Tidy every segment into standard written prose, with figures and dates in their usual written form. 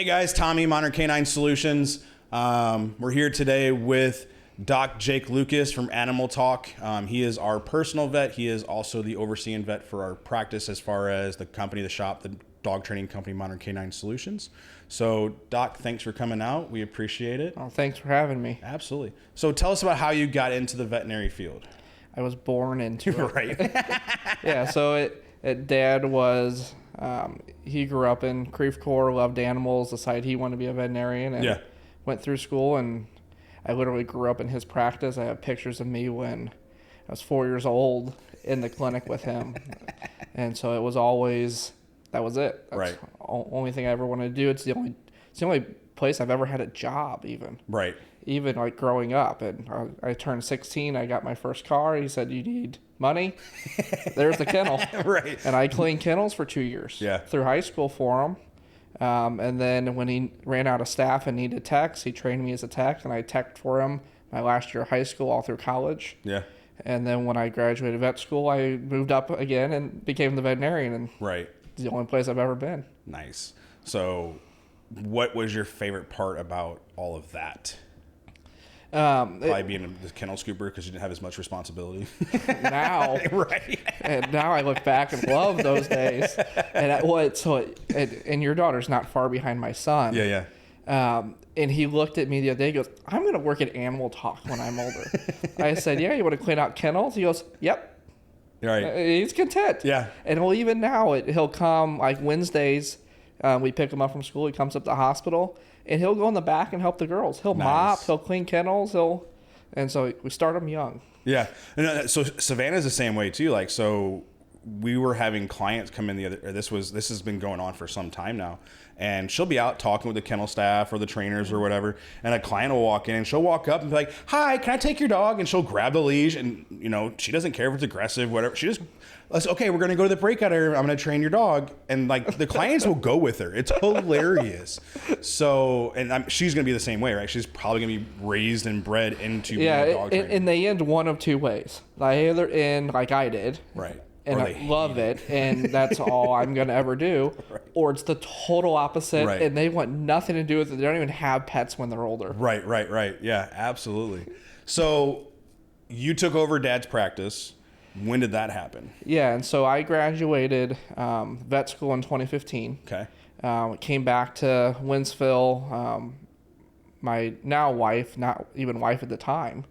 Hey guys, Tommy, Modern Canine Solutions. We're here today with Doc Jake Lucas from Animal Talk. He is our personal vet. He is also the overseeing vet for our practice as far as the company, the shop, the dog training company, Modern Canine Solutions. So Doc, thanks for coming out. We appreciate it. Oh, thanks for having me. Absolutely. So tell us about how you got into the veterinary field. I was born into it. Right. Yeah, so Dad was, he grew up in Creve Coeur, loved animals, decided he wanted to be a veterinarian, and went through school, and I literally grew up in his practice. I have pictures of me when I was 4 years old in the clinic with him. And so it was always, that was it. That's right. the only thing I ever wanted to do. It's the only place I've ever had a job even. Right. Even like growing up. And I turned 16, I got my first car. He said, "You need money? There's the kennel." Right. And I cleaned kennels for 2 years. Yeah. Through high school for him. And then when he ran out of staff and needed techs, he trained me as a tech, and I teched for him my last year of high school all through college. Yeah. And then when I graduated vet school, I moved up again and became the veterinarian. And right. It's the only place I've ever been. Nice. So what was your favorite part about all of that? Probably being the kennel scooper because you didn't have as much responsibility. Now, right? And now I look back and love those days. And your daughter's not far behind my son. Yeah. And he looked at me the other day. He goes, "I'm going to work at Animal Talk when I'm older." I said, "Yeah, you want to clean out kennels?" He goes, "Yep." Right. He's content. Yeah. And even now, he'll come like Wednesdays. We pick him up from school. He comes up to the hospital, and he'll go in the back and help the girls. He'll mop. He'll clean kennels. And so we start him young. Yeah. And so Savannah's the same way too. Like, so we were having clients come in this has been going on for some time now, and she'll be out talking with the kennel staff or the trainers or whatever, and a client will walk in and she'll walk up and be like, "Hi, can I take your dog?" And she'll grab the leash, and she doesn't care if it's aggressive, whatever. She just, "Okay, we're going to go to the breakout area. I'm going to train your dog." And like the clients will go with her. It's hilarious. So, and she's going to be the same way, right? She's probably going to be raised and bred into being a dog trainer. And they end one of two ways. They either end like I did. Right. And I love it, and that's all I'm going to ever do. Right. Or it's the total opposite, right. And they want nothing to do with it. They don't even have pets when they're older. Right. Yeah, absolutely. So you took over Dad's practice. When did that happen? Yeah, and so I graduated vet school in 2015. Okay. Came back to Winsville. My now wife, not even wife at the time,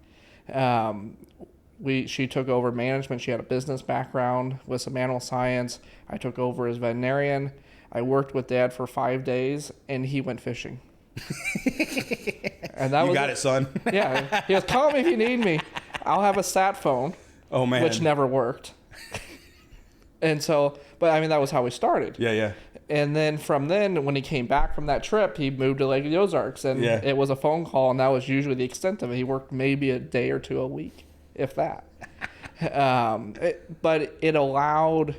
she took over management. She had a business background with some animal science. I took over as veterinarian. I worked with Dad for 5 days, and he went fishing. And that you got it, son. Yeah. He goes, "Call me if you need me. I'll have a sat phone." Oh, man. Which never worked. And so, but I mean, that was how we started. Yeah. And then from then, when he came back from that trip, he moved to Lake of the Ozarks, and it was a phone call, and that was usually the extent of it. He worked maybe a day or two a week, if that. But it allowed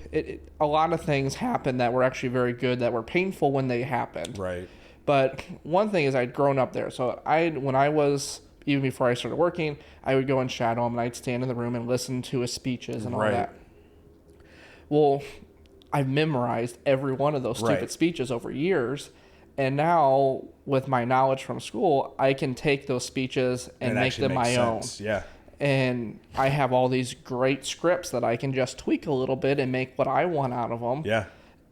a lot of things happened that were actually very good, that were painful when they happened. Right. But one thing is, I'd grown up there, so when I was, even before I started working, I would go and shadow him, and I'd stand in the room and listen to his speeches and all that. Well, I've memorized every one of those stupid speeches over years, and now with my knowledge from school, I can take those speeches and make them my own. Yeah. And I have all these great scripts that I can just tweak a little bit and make what I want out of them. Yeah.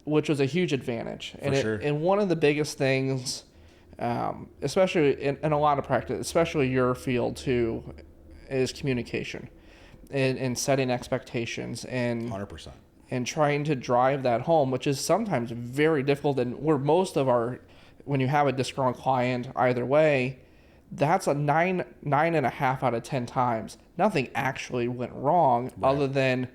Which was a huge advantage. Sure. And one of the biggest things, especially in a lot of practice, especially your field too, is communication and setting expectations and 100%. And trying to drive that home, which is sometimes very difficult. And where most of when you have a disgruntled client either way, that's a 9.5 out of 10 times. Nothing actually went wrong other than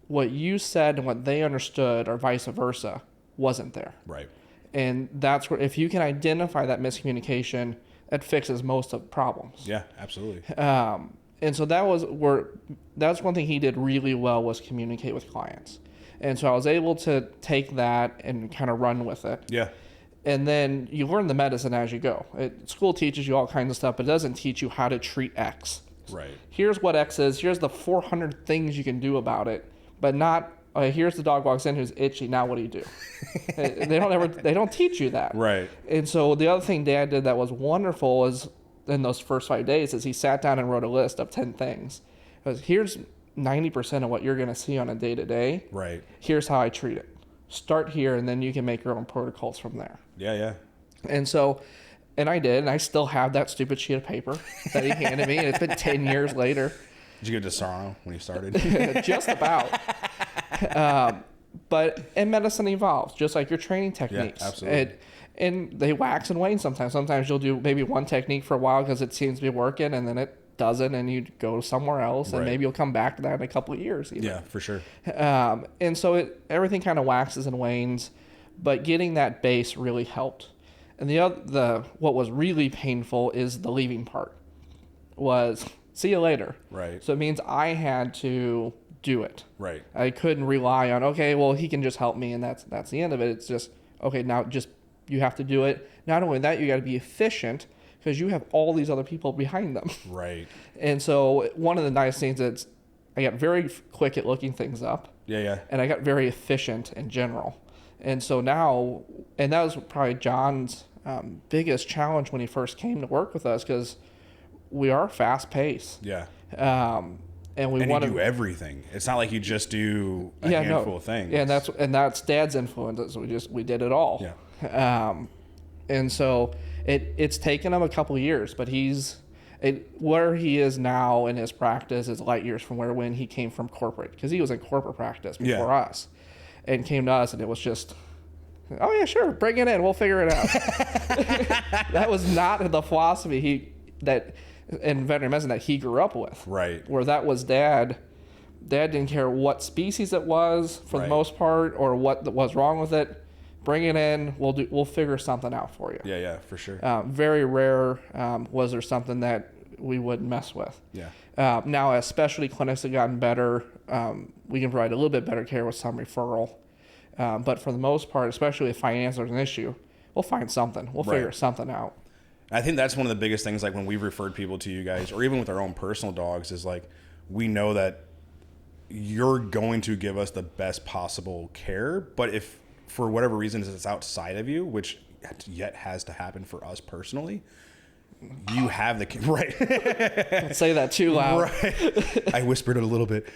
what you said and what they understood, or vice versa, wasn't there. Right. And that's where, if you can identify that miscommunication, it fixes most of the problems. Yeah, absolutely. And so that's one thing he did really well, was communicate with clients. And so I was able to take that and kind of run with it. Yeah. And then you learn the medicine as you go. School teaches you all kinds of stuff, but it doesn't teach you how to treat X. Right. Here's what X is. Here's the 400 things you can do about it, but not okay, here's the dog walks in who's itchy. Now what do you do? They don't teach you that. Right. And so the other thing Dad did that was wonderful is in those first 5 days is he sat down and wrote a list of 10 things. It was, here's 90% of what you're going to see on a day-to-day. Right. Here's how I treat it. Start here, and then you can make your own protocols from there. Yeah. And so, and I did, and I still have that stupid sheet of paper that he handed me, and it's been 10 years later. Did you get to Sarno when you started? Just about. But medicine evolves, just like your training techniques. Yeah, absolutely. And they wax and wane sometimes. Sometimes you'll do maybe one technique for a while because it seems to be working, and then it doesn't, and you go somewhere else, and maybe you'll come back to that in a couple of years. Even. Yeah, for sure. And so everything kind of waxes and wanes, but getting that base really helped. And what was really painful is the leaving part. Was see you later. Right. So it means I had to do it. Right. I couldn't rely on, okay, well, he can just help me, and that's the end of it. It's just, okay, now just you have to do it. Not only that, you got to be efficient because you have all these other people behind them. Right. And so one of the nice things is I got very quick at looking things up. Yeah. And I got very efficient in general. And so now, and that was probably John's biggest challenge when he first came to work with us because we are fast paced. Yeah. And we want to do everything. It's not like you just do a handful of things. Yeah, and that's Dad's influence. We did it all. Yeah. And so it's taken him a couple of years, but where he is now in his practice is light years from when he came from corporate, because he was in corporate practice before us, and came to us, and it was just, oh yeah, sure, bring it in, we'll figure it out. That was not the philosophy in veterinary medicine that he grew up with. Right. Where that was Dad. Dad didn't care what species it was for the most part, or what was wrong with it. Bring it in. We'll figure something out for you. Yeah, for sure. Very rare was there something that we wouldn't mess with. Yeah. Now, as specialty clinics have gotten better, we can provide a little bit better care with some referral. But for the most part, especially if finance is an issue, we'll find something. We'll figure something out. I think that's one of the biggest things, like when we've referred people to you guys, or even with our own personal dogs, is like, we know that you're going to give us the best possible care, but if for whatever reason it's outside of you, which yet has to happen for us personally, you have the right. Don't say that too loud. Right. I whispered it a little bit.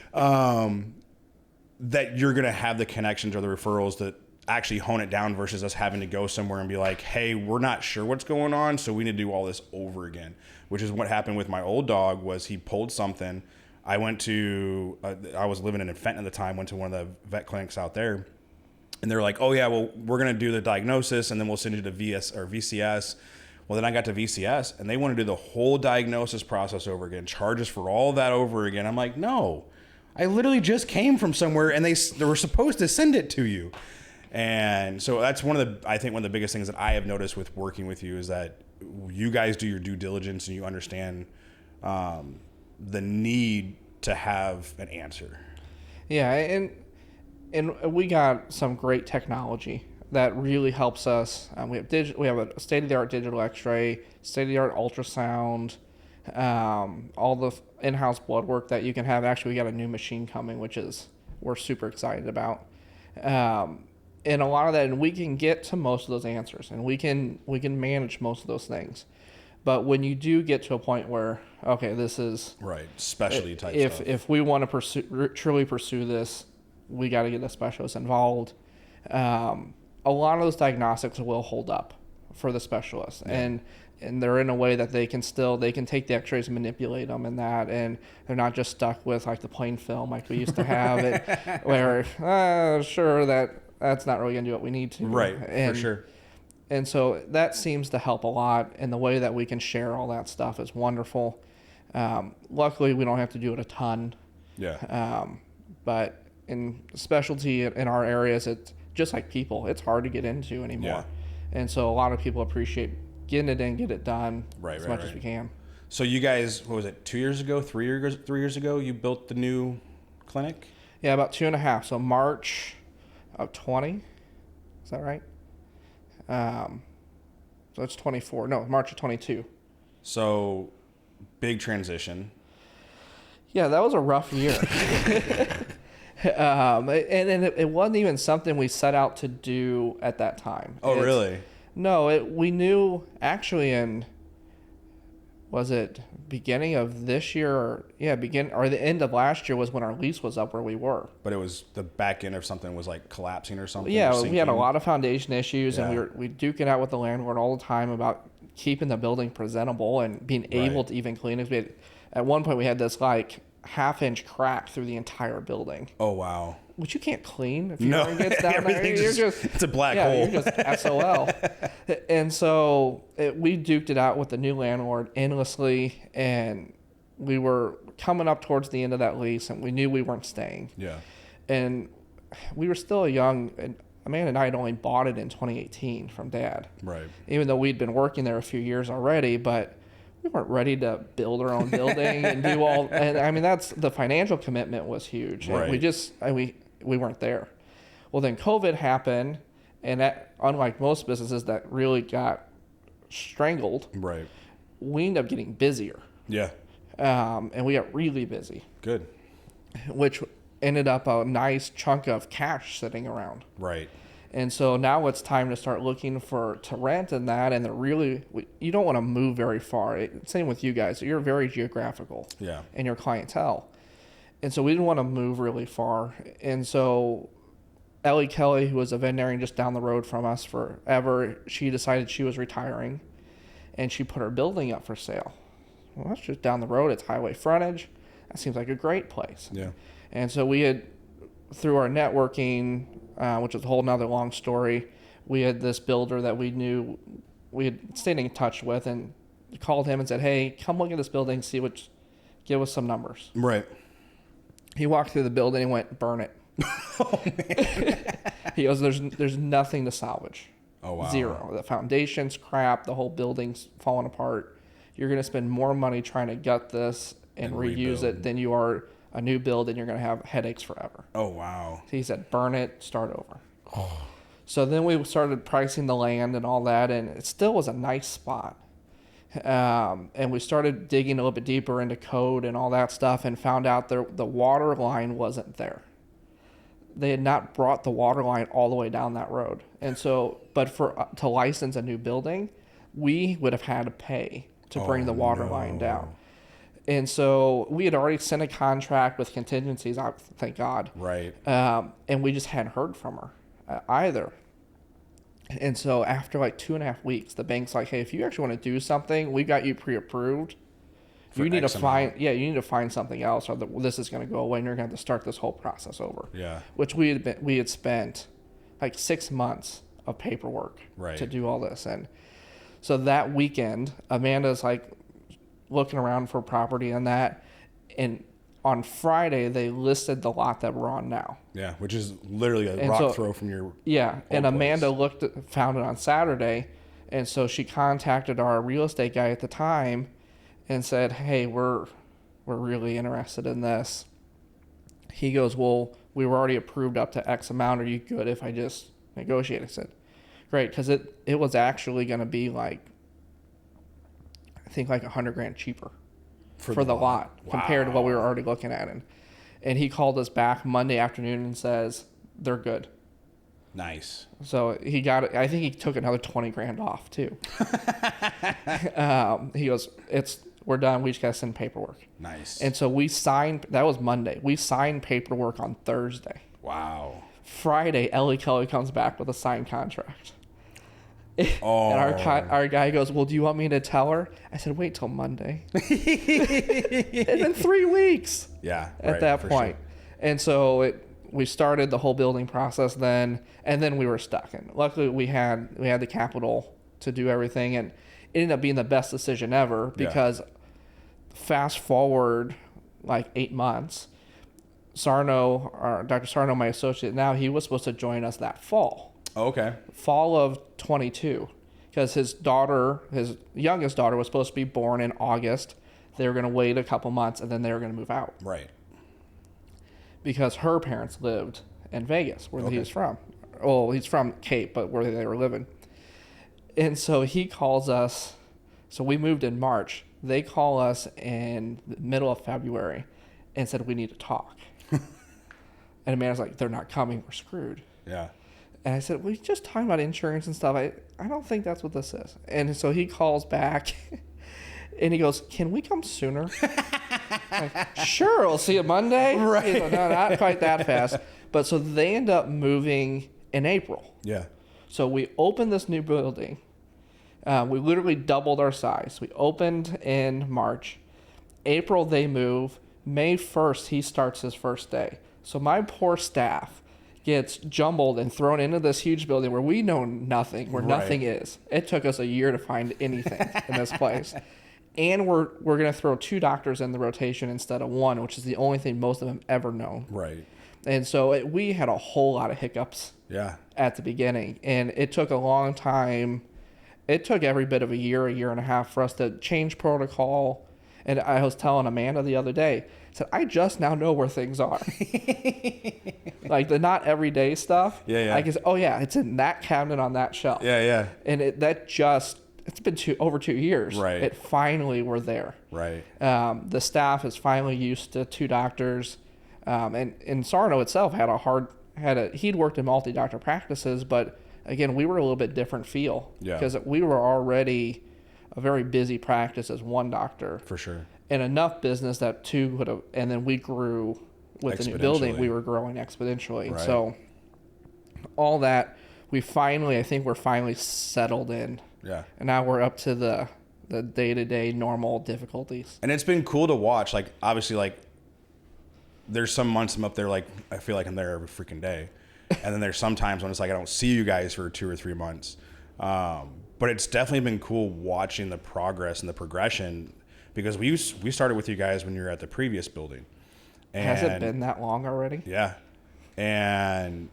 That you're going to have the connections or the referrals that actually hone it down versus us having to go somewhere and be like, hey, we're not sure what's going on, so we need to do all this over again, which is what happened with my old dog. Was he pulled something. I went to, I was living in Fenton at the time, went to one of the vet clinics out there, and they're like, oh yeah, well, we're going to do the diagnosis and then we'll send you to VCS. Well, then I got to VCS and they want to do the whole diagnosis process over again, charges for all that over again. I'm like, no, I literally just came from somewhere and they were supposed to send it to you. And so that's one of the biggest things that I have noticed with working with you is that you guys do your due diligence and you understand the need to have an answer. Yeah, and we got some great technology that really helps us. We have a state-of-the-art digital X-ray, state-of-the-art ultrasound, all the in-house blood work that you can have. Actually, we got a new machine coming, which we're super excited about. And a lot of that, and we can get to most of those answers, and we can manage most of those things. But when you do get to a point where, okay, this is specialty type stuff. If we want to truly pursue this, we got to get a specialist involved. A lot of those diagnostics will hold up for the specialist, and they're in a way that they can take the X-rays and manipulate them and they're not just stuck with like the plain film like we used to have it, where sure that's not really gonna do what we need to. For sure. And so that seems to help a lot, and the way that we can share all that stuff is wonderful. Luckily, we don't have to do it a ton. Yeah. But in specialty in our areas, it's just like people. It's hard to get into anymore. Yeah. And so a lot of people appreciate getting it in, get it done as much as we can. So you guys, what was it, 2 years ago, 3 years ago, you built the new clinic? Yeah, about 2.5. So March of 20. Is that right? So it's 24. No, March of 22. So big transition. Yeah, that was a rough year. And it wasn't even something we set out to do at that time. Oh, really? No, we knew actually was it beginning of this year? Or the end of last year was when our lease was up where we were. But it was the back end of something was like collapsing or something? Yeah, we had a lot of foundation issues, Yeah. and we duke it out with the landlord all the time about keeping the building presentable and being able to even clean it. At one point, we had this like half-inch crack through the entire building. Oh, wow. Which you can't clean if your ring gets down there. It's a black hole. You're just SOL. And so we duked it out with the new landlord endlessly, and we were coming up towards the end of that lease, and we knew we weren't staying. Yeah. And we were still young, and Amanda and I had only bought it in 2018 from Dad. Right. Even though we'd been working there a few years already, but we weren't ready to build our own building and do all. And I mean, that's the financial commitment was huge. Right. And we weren't there. Well, then COVID happened, and that, unlike most businesses that really got strangled, Right. we ended up getting busier. Yeah. And we got really busy, Good. which ended up a nice chunk of cash sitting around. Right. And so now it's time to start looking to rent and that, and you don't want to move very far. Same with you guys. You're very geographical. Yeah. In your clientele. And so we didn't want to move really far. And so Ellie Kelly, who was a veterinarian just down the road from us forever, she decided she was retiring, and she put her building up for sale. Well, that's just down the road. It's highway frontage. That seems like a great place. Yeah. And so we had, through our networking, which is a whole nother long story, we had this builder that we knew we had stayed in touch with, and called him and said, hey, come look at this building, give us some numbers. Right. He walked through the building and went, burn it. Oh, man. He goes, there's nothing to salvage. Oh, wow. Zero. The foundation's crap. The whole building's falling apart. You're going to spend more money trying to gut this and reuse it than you are a new build, and you're going to have headaches forever. Oh, wow. So he said, burn it, start over. Oh. So then we started pricing the land and all that, and it still was a nice spot. And we started digging a little bit deeper into code and all that stuff, and found out the water line wasn't there. They had not brought the water line all the way down that road. And so, but to license a new building, we would have had to pay to bring the water line down. And so we had already sent a contract with contingencies, thank God. Right. And we just hadn't heard from her either. And so after like 2.5 weeks, the bank's like, hey, if you actually want to do something, we got you pre-approved. You need to find something else, or this is going to go away, and you're going to have to start this whole process over. Yeah. Which we had spent like 6 months of paperwork to do all this. And so that weekend, Amanda's like looking around for property and that, and on Friday they listed the lot that we're on now. Yeah, which is literally a rock throw from your and Amanda found it on Saturday, and so she contacted our real estate guy at the time and said, hey, we're really interested in this. He goes, well, we were already approved up to X amount. Are you good if I just negotiate? I said, great, because it was actually going to be like, I think like $100,000 cheaper for the lot compared to what we were already looking at. And he called us back Monday afternoon and says, they're good. Nice. So he got it. I think he took another $20,000 off too. He goes, we're done. We just got to send paperwork. Nice. And so we signed, that was Monday. We signed paperwork on Thursday. Wow. Friday, Ellie Kelly comes back with a signed contract. Oh. And our guy goes, well, do you want me to tell her? I said, wait till Monday. It's been 3 weeks. Yeah. At that point. Sure. And so we started the whole building process then, and then we were stuck. And luckily we had the capital to do everything, and it ended up being the best decision ever because fast forward like 8 months, Dr. Sarno, my associate now, he was supposed to join us that fall. Okay. Fall of 22, because his youngest daughter was supposed to be born in August. They were going to wait a couple months, and then they were going to move out. Right. Because her parents lived in Vegas, where he was from. Well, he's from Cape, but where they were living. And so he calls us. So we moved in March. They call us in the middle of February and said, we need to talk. And Amanda's like, they're not coming. We're screwed. Yeah. And I said, we just talking about insurance and stuff. I don't think that's what this is. And so he calls back and he goes, can we come sooner? Like, sure, we'll see you Monday. Right. You know, no, not quite that fast. But so they end up moving in April. Yeah. So we opened this new building. We literally doubled our size. We opened in March. April, they move. May 1st, he starts his first day. So my poor staff gets jumbled and thrown into this huge building where we know nothing, where nothing is. It took us a year to find anything in this place. And we're going to throw 2 doctors in the rotation instead of 1, which is the only thing most of them ever known. Right. And so we had a whole lot of hiccups at the beginning. And it took a long time. It took every bit of a year and a half for us to change protocol. And I was telling Amanda the other day, I said, I just now know where things are. Like the not everyday stuff. Yeah. I can say, oh yeah, it's in that cabinet on that shelf. Yeah. And it's been over 2 years. Right. It finally were there. Right. The staff is finally used to 2 doctors. And Sarno itself he'd worked in multi-doctor practices, but again, we were a little bit different feel. Yeah. Because we were already a very busy practice as 1 doctor. For sure. And enough business that 2 would have, and then we grew with the new building. We were growing exponentially. Right. So all that, I think we're finally settled in. Yeah. And now we're up to the day-to-day normal difficulties. And it's been cool to watch. Like, obviously, like, there's some months I'm up there, like, I feel like I'm there every freaking day. And then there's some times when it's like I don't see you guys for 2 or 3 months. But it's definitely been cool watching the progress and the progression, because we started with you guys when you were at the previous building. And has it been that long already? Yeah. And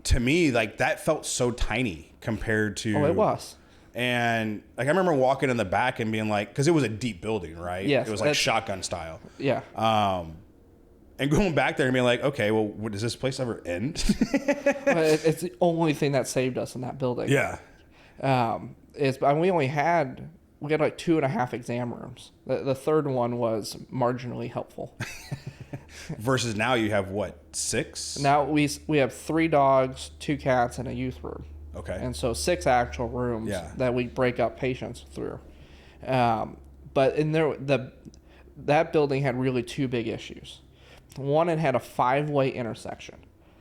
to me, like, that felt so tiny compared to... Oh, it was. And like I remember walking in the back and being like, because it was a deep building, right? Yes. It was like shotgun style. Yeah. And going back there and being like, okay, well, does this place ever end? It's the only thing that saved us in that building. Yeah. We had like 2.5 exam rooms. The third one was marginally helpful. Versus now you have what, 6? Now we have 3 dogs, 2 cats, and a youth room. Okay. And so 6 actual rooms that we break up patients through. But in that building had really 2 big issues. One, it had a 5-way intersection.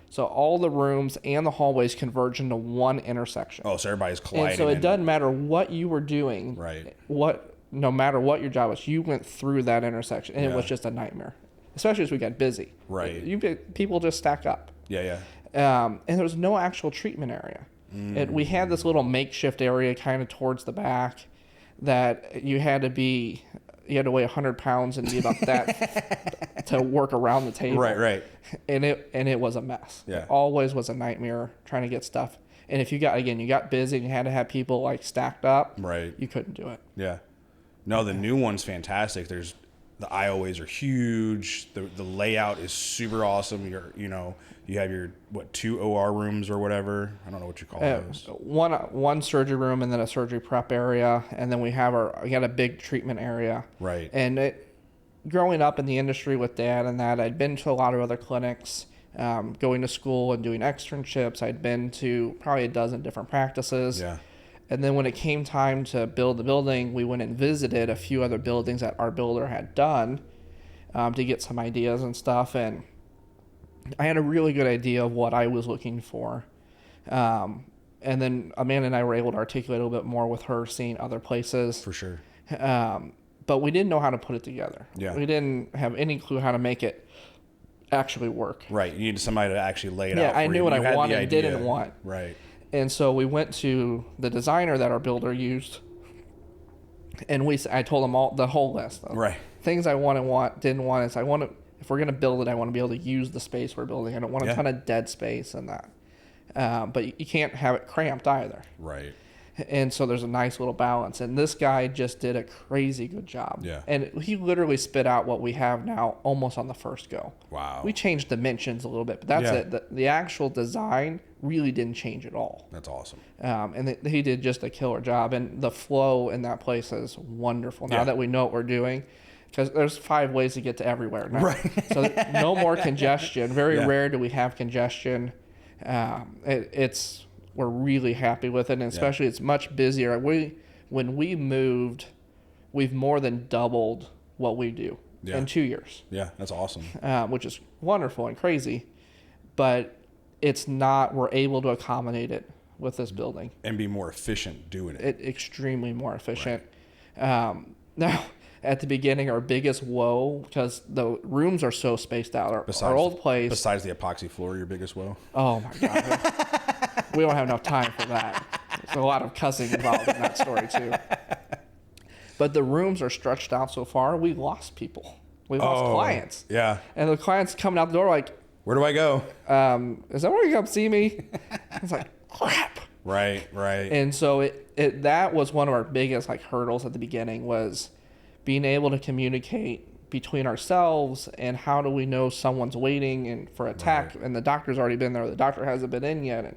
So all the rooms and the hallways converge into one intersection. Oh, so everybody's colliding. And so it doesn't matter what you were doing. Right. No matter what your job was, you went through that intersection, and it was just a nightmare. Especially as we got busy. Right. People just stack up. Yeah. And there was no actual treatment area. We had this little makeshift area kind of towards the back that you had to weigh 100 pounds and be about that to work around the table. Right. And it was a mess. Yeah. It always was a nightmare trying to get stuff. And if you got busy and you had to have people like stacked up, right, you couldn't do it. Yeah. No, the new one's fantastic. The aisleways are huge. The layout is super awesome. You have your 2 OR rooms or whatever. I don't know what you call those. One surgery room and then a surgery prep area, and then we got a big treatment area. Right. And growing up in the industry with Dad and that, I'd been to a lot of other clinics, going to school and doing externships. I'd been to probably a dozen different practices. Yeah. And then when it came time to build the building, we went and visited a few other buildings that our builder had done, to get some ideas and stuff. And I had a really good idea of what I was looking for. And then Amanda and I were able to articulate a little bit more with her seeing other places. For sure. But we didn't know how to put it together. Yeah. We didn't have any clue how to make it actually work. Right. You need somebody to actually lay it out. Yeah, I knew what I wanted and didn't want. Right. And so we went to the designer that our builder used, and I told him the whole list of things I didn't want. Is if we're gonna build it, I want to be able to use the space we're building. I don't want a ton of dead space and that. But you can't have it cramped either. Right. And so there's a nice little balance. And this guy just did a crazy good job. Yeah. And he literally spit out what we have now almost on the first go. Wow. We changed dimensions a little bit, but that's it. The actual design really didn't change at all. That's awesome. And he did just a killer job. And the flow in that place is wonderful. Now that we know what we're doing, because there's 5 ways to get to everywhere now. Right. So no more congestion. Very Yeah. rare do we have congestion. We're really happy with it, and especially it's much busier. When we moved, we've more than doubled what we do in 2 years. Yeah, that's awesome. Which is wonderful and crazy, but it's not. We're able to accommodate it with this building And be more efficient doing it. extremely more efficient. Now, at the beginning, our biggest woe, because the rooms are so spaced out. Our old place. Besides the epoxy floor, your biggest woe? Oh my God. We don't have enough time for that. There's a lot of cussing involved in that story too. But the rooms are stretched out so far, we lost people. We lost clients. Yeah. And the clients coming out the door like, Where do I go? is that where you come see me? It's like, crap. Right. And so that was one of our biggest like hurdles at the beginning, was being able to communicate between ourselves and how do we know someone's waiting and for a tech and the doctor's already been there, the doctor hasn't been in yet.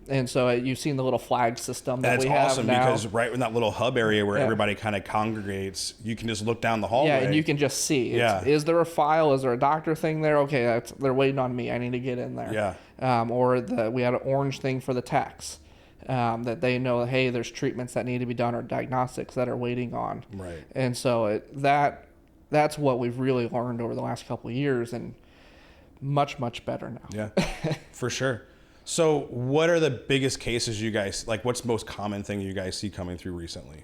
And so you've seen the little flag system that we have now. That's awesome, because right in that little hub area where everybody kind of congregates, you can just look down the hallway. Yeah, and you can just see. Is there a file? Is there a doctor thing there? Okay, they're waiting on me. I need to get in there. Yeah. We had an orange thing for the techs. That they know, hey, there's treatments that need to be done or diagnostics that are waiting on. Right. And so that's what we've really learned over the last couple of years, and much, much better now. Yeah, for sure. So what are the biggest cases you guys, like what's the most common thing you guys see coming through recently?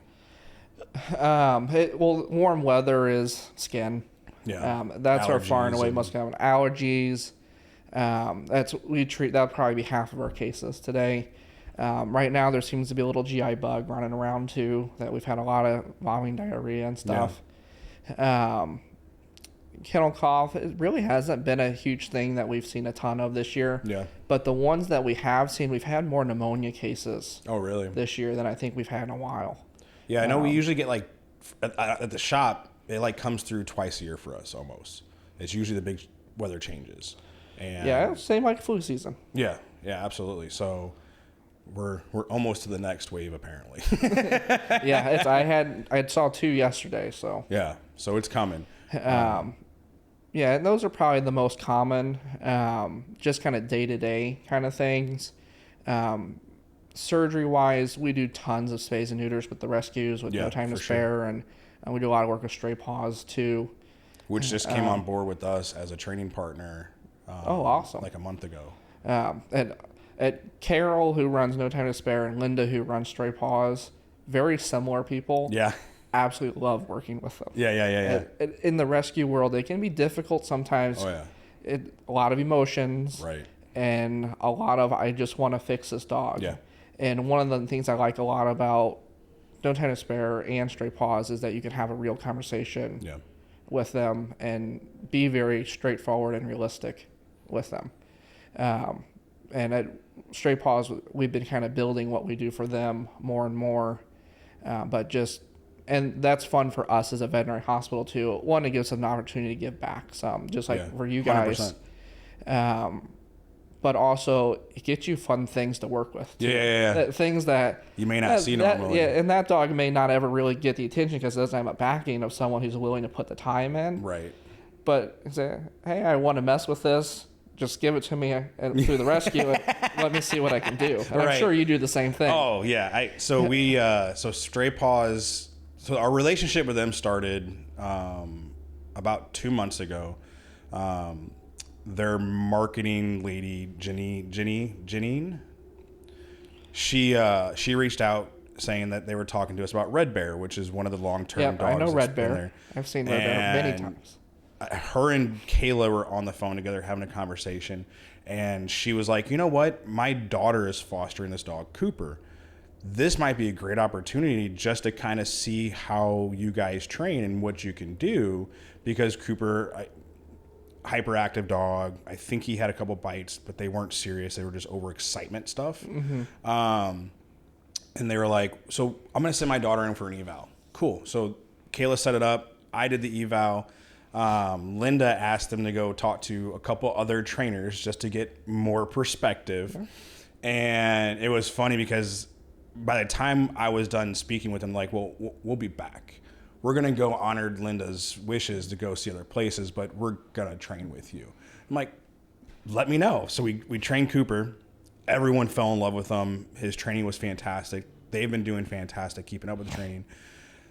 Warm weather is skin. Yeah. That's our Allergies far and away most common. Allergies. That'll probably be half of our cases today. Right now there seems to be a little GI bug running around too, that we've had a lot of vomiting, diarrhea and stuff. Kennel cough, it really hasn't been a huge thing that we've seen a ton of this year. Yeah. But the ones that we have seen, we've had more pneumonia cases. Oh, really? This year than I think we've had in a while. Yeah, I know we usually get like at the shop, it like comes through twice a year for us almost. It's usually the big weather changes. And yeah, same like flu season. Yeah, absolutely. So we're almost to the next wave apparently. Yeah, I saw 2 yesterday, so. Yeah, so it's coming. Yeah, and those are probably the most common, just kind of day-to-day kind of things. Surgery-wise, we do tons of spays and neuters with the rescues with no time to spare, and we do a lot of work with stray paws too. Which just came on board with us as a training partner. Awesome! Like a month ago. At Carol, who runs No Time to Spare, and Linda, who runs Stray Paws, very similar people. Yeah. Absolutely love working with them. Yeah. In the rescue world, it can be difficult sometimes. Oh, yeah. A lot of emotions. Right. And a lot of, I just want to fix this dog. Yeah. And one of the things I like a lot about No Time to Spare and Stray Paws is that you can have a real conversation with them and be very straightforward and realistic with them. And at Stray Paws, we've been kind of building what we do for them more and more. And that's fun for us as a veterinary hospital too. One, it gives us an opportunity to give back some, just like for you guys. 100%. But also, it gets you fun things to work with too. Yeah. Things that you may not see normally. Yeah, and that dog may not ever really get the attention because it doesn't have a backing of someone who's willing to put the time in. Right. But say, hey, I want to mess with this. Just give it to me through the rescue and let me see what I can do. And I'm sure you do the same thing. Oh, yeah. So Stray Paws, so our relationship with them started about 2 months ago. Their marketing lady, Janine, she reached out saying that they were talking to us about Red Bear, which is one of the long-term dogs. I know Red Bear. There. I've seen Red Bear many times. Her and Kayla were on the phone together having a conversation, and she was like, you know what? My daughter is fostering this dog, Cooper. This might be a great opportunity just to kind of see how you guys train and what you can do, because Cooper, hyperactive dog. I think he had a couple bites, but they weren't serious. They were just overexcitement stuff. Mm-hmm. And they were like, so I'm going to send my daughter in for an eval. Cool. So Kayla set it up. I did the eval. Linda asked them to go talk to a couple other trainers just to get more perspective. Yeah. And it was funny because by the time I was done speaking with them, like, well, we'll be back. we're going to go honor Linda's wishes to go see other places, but we're going to train with you. I'm like, let me know. So we trained Cooper. Everyone fell in love with him. His training was fantastic. They've been doing fantastic, keeping up with the training.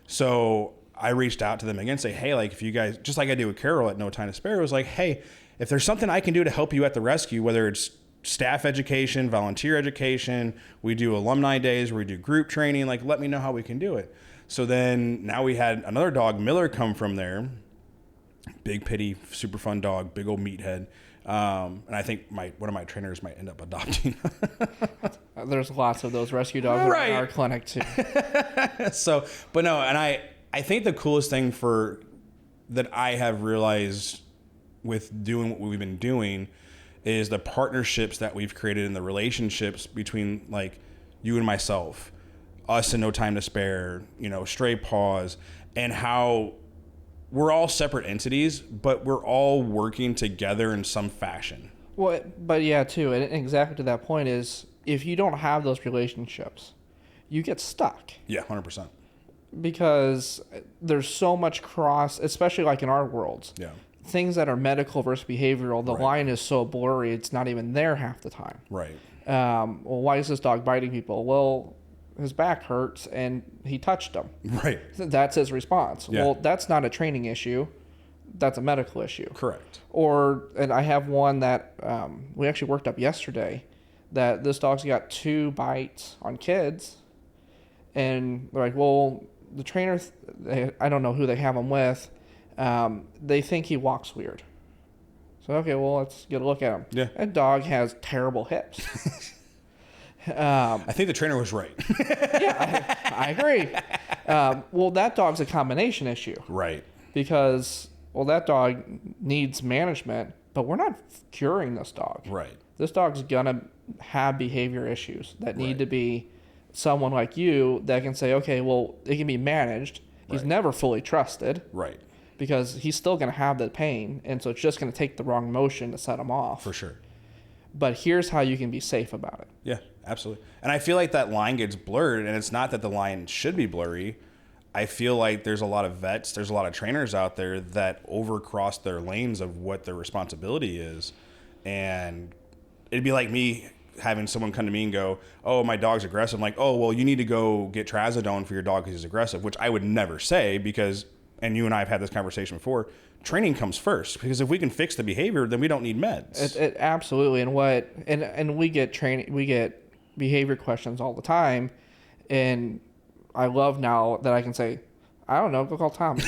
So I reached out to them again, say, hey, like if you guys, just like I did with Carol at No Time to Spare, it was like, hey, if there's something I can do to help you at the rescue, whether it's staff education, volunteer education, we do alumni days where we do group training, like let me know how we can do it. So then now we had another dog, Miller, come from there. Big pity, super fun dog, big old meathead. And I think one of my trainers might end up adopting. There's lots of those rescue dogs in our clinic too. So, but no, and I think the coolest thing that I have realized with doing what we've been doing is the partnerships that we've created and the relationships between like you and myself, us and No Time to Spare, Stray Paws, and how we're all separate entities, but we're all working together in some fashion. Well, but yeah, too, and exactly to that point is if you don't have those relationships, you get stuck. Yeah, 100%. Because there's so much especially like in our worlds. Yeah. Things that are medical versus behavioral, the line is so blurry, it's not even there half the time. Right. Well, why is this dog biting people? Well, his back hurts and he touched him. Right. That's his response. Yeah. Well, that's not a training issue. That's a medical issue. Correct. And I have one that we actually worked up yesterday that this dog's got 2 bites on kids. And they're like, well, the trainer, I don't know who they have him with. They think he walks weird. So, okay, well, let's get a look at him. Yeah. That dog has terrible hips. I think the trainer was right. Yeah, I agree. Well, that dog's a combination issue. Right. Because, well, that dog needs management, but we're not curing this dog. Right. This dog's going to have behavior issues that need to be someone like you that can say, okay, well, it can be managed. He's never fully trusted. Right. Because he's still going to have the pain, and so it's just going to take the wrong motion to set him off. For sure. But here's how you can be safe about it. Yeah, absolutely. And I feel like that line gets blurred, and it's not that the line should be blurry. I feel like there's a lot of vets, there's a lot of trainers out there that overcross their lanes of what their responsibility is. And it'd be like me having someone come to me and go, oh, my dog's aggressive. I'm like, oh, well, you need to go get trazodone for your dog because he's aggressive, which I would never say because, and you and I have had this conversation before, training comes first, because if we can fix the behavior, then we don't need meds. It absolutely. And we get behavior questions all the time. And I love now that I can say, I don't know, go call Tom.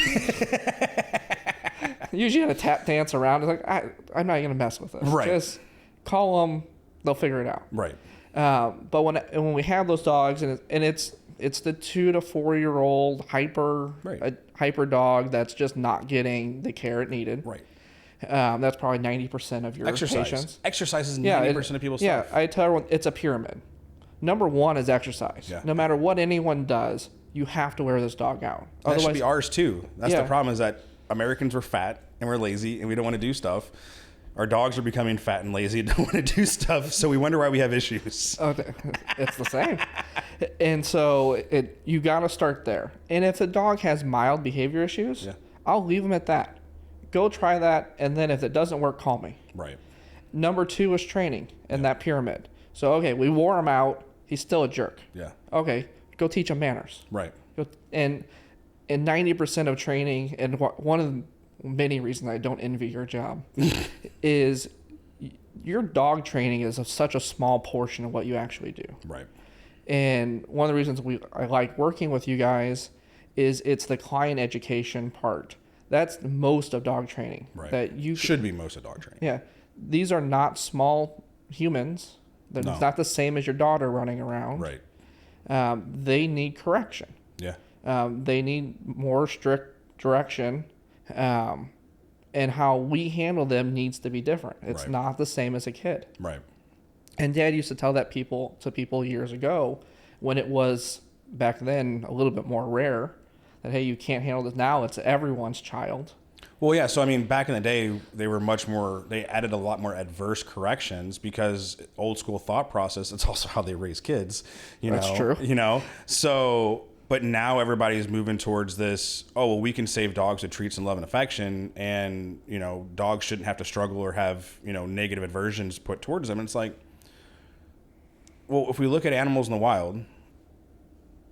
Usually I have to tap dance around. It's like, I'm not going to mess with this. Right. Just call them. They'll figure it out. Right. But when we have those dogs, and it's the 2 to 4 year old hyper dog that's just not getting the care it needed. Right. That's probably 90% of your patients. Exercise is 90% of people's stuff. Yeah, I tell everyone it's a pyramid. Number 1 is exercise. Yeah. No matter what anyone does, you have to wear this dog out. That should be ours too. That's the problem, is that Americans were fat and we're lazy and we don't want to do stuff. Our dogs are becoming fat and lazy and don't want to do stuff, so we wonder why we have issues. Okay. It's the same. And so you got to start there. And if the dog has mild behavior issues, I'll leave them at that. Go try that, and then if it doesn't work, call me. Right. Number 2 is training in that pyramid. So, okay, we wore him out. He's still a jerk. Yeah. Okay, go teach him manners. Right. And 90% of training, and one of the many reasons I don't envy your job, is your dog training is such a small portion of what you actually do. Right. And one of the reasons I like working with you guys is it's the client education part. That's most of dog training. Right. That you should be most of dog training. Yeah. These are not small humans. They're not the same as your daughter running around. Right. They need correction. Yeah. They need more strict direction. And how we handle them needs to be different. It's not the same as a kid. Right. And Dad used to tell that to people years ago, when it was back then a little bit more rare, that, hey, you can't handle this. Now it's everyone's child. Well, yeah. So, I mean, back in the day, they added a lot more adverse corrections because old school thought process, it's also how they raise kids. That's true. So, But now everybody's moving towards this, oh, well, we can save dogs with treats and love and affection, and, you know, dogs shouldn't have to struggle or have, you know, negative aversions put towards them. And it's like, well, if we look at animals in the wild,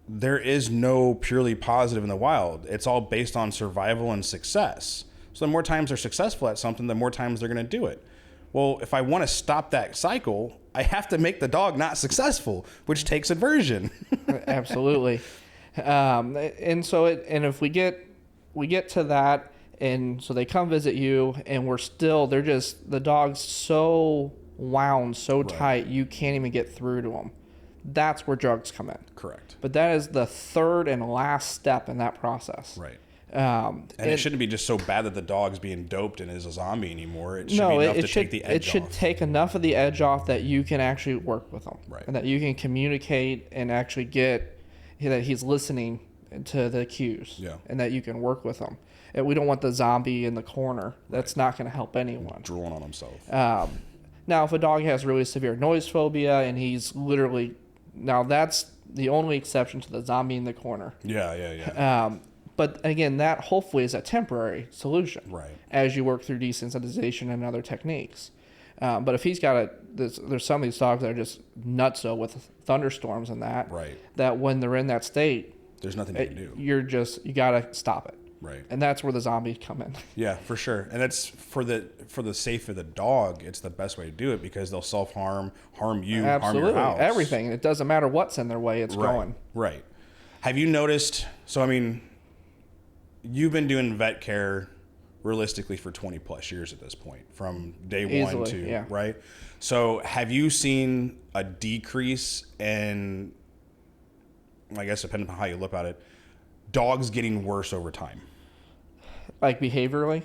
there is no purely positive in the wild. It's all based on survival and success. So the more times they're successful at something, the more times they're going to do it. Well, if I want to stop that cycle, I have to make the dog not successful, which takes aversion. Absolutely. And so if we get to that, and so they come visit you, and the dog's so wound, so tight, you can't even get through to them. That's where drugs come in. Correct. But that is the third and last step in that process. Right. And it shouldn't be just so bad that the dog's being doped and is a zombie anymore. It should be enough to take the edge off. It should take enough of the edge off that you can actually work with them. Right. And that you can communicate and actually get that he's listening to the cues. Yeah. And that you can work with him. And we don't want the zombie in the corner. That's not going to help anyone. Drooling on himself. Now, if a dog has really severe noise phobia and he's literally... Now, that's the only exception to the zombie in the corner. Yeah. But again, that hopefully is a temporary solution. Right. As you work through desensitization and other techniques. But if he's got there's some of these dogs that are just nutso with thunderstorms and that. Right. That when they're in that state, there's nothing you can do. You gotta stop it. Right. And that's where the zombies come in. Yeah, for sure. And that's for the sake of the dog. It's the best way to do it because they'll harm you, Absolutely. harm your house. Everything. It doesn't matter what's in their way. It's going. Right. Have you noticed? So I mean, you've been doing vet care realistically for 20 plus years at this point, from day one to right. So have you seen a decrease in, I guess depending on how you look at it, dogs getting worse over time? Like behaviorally,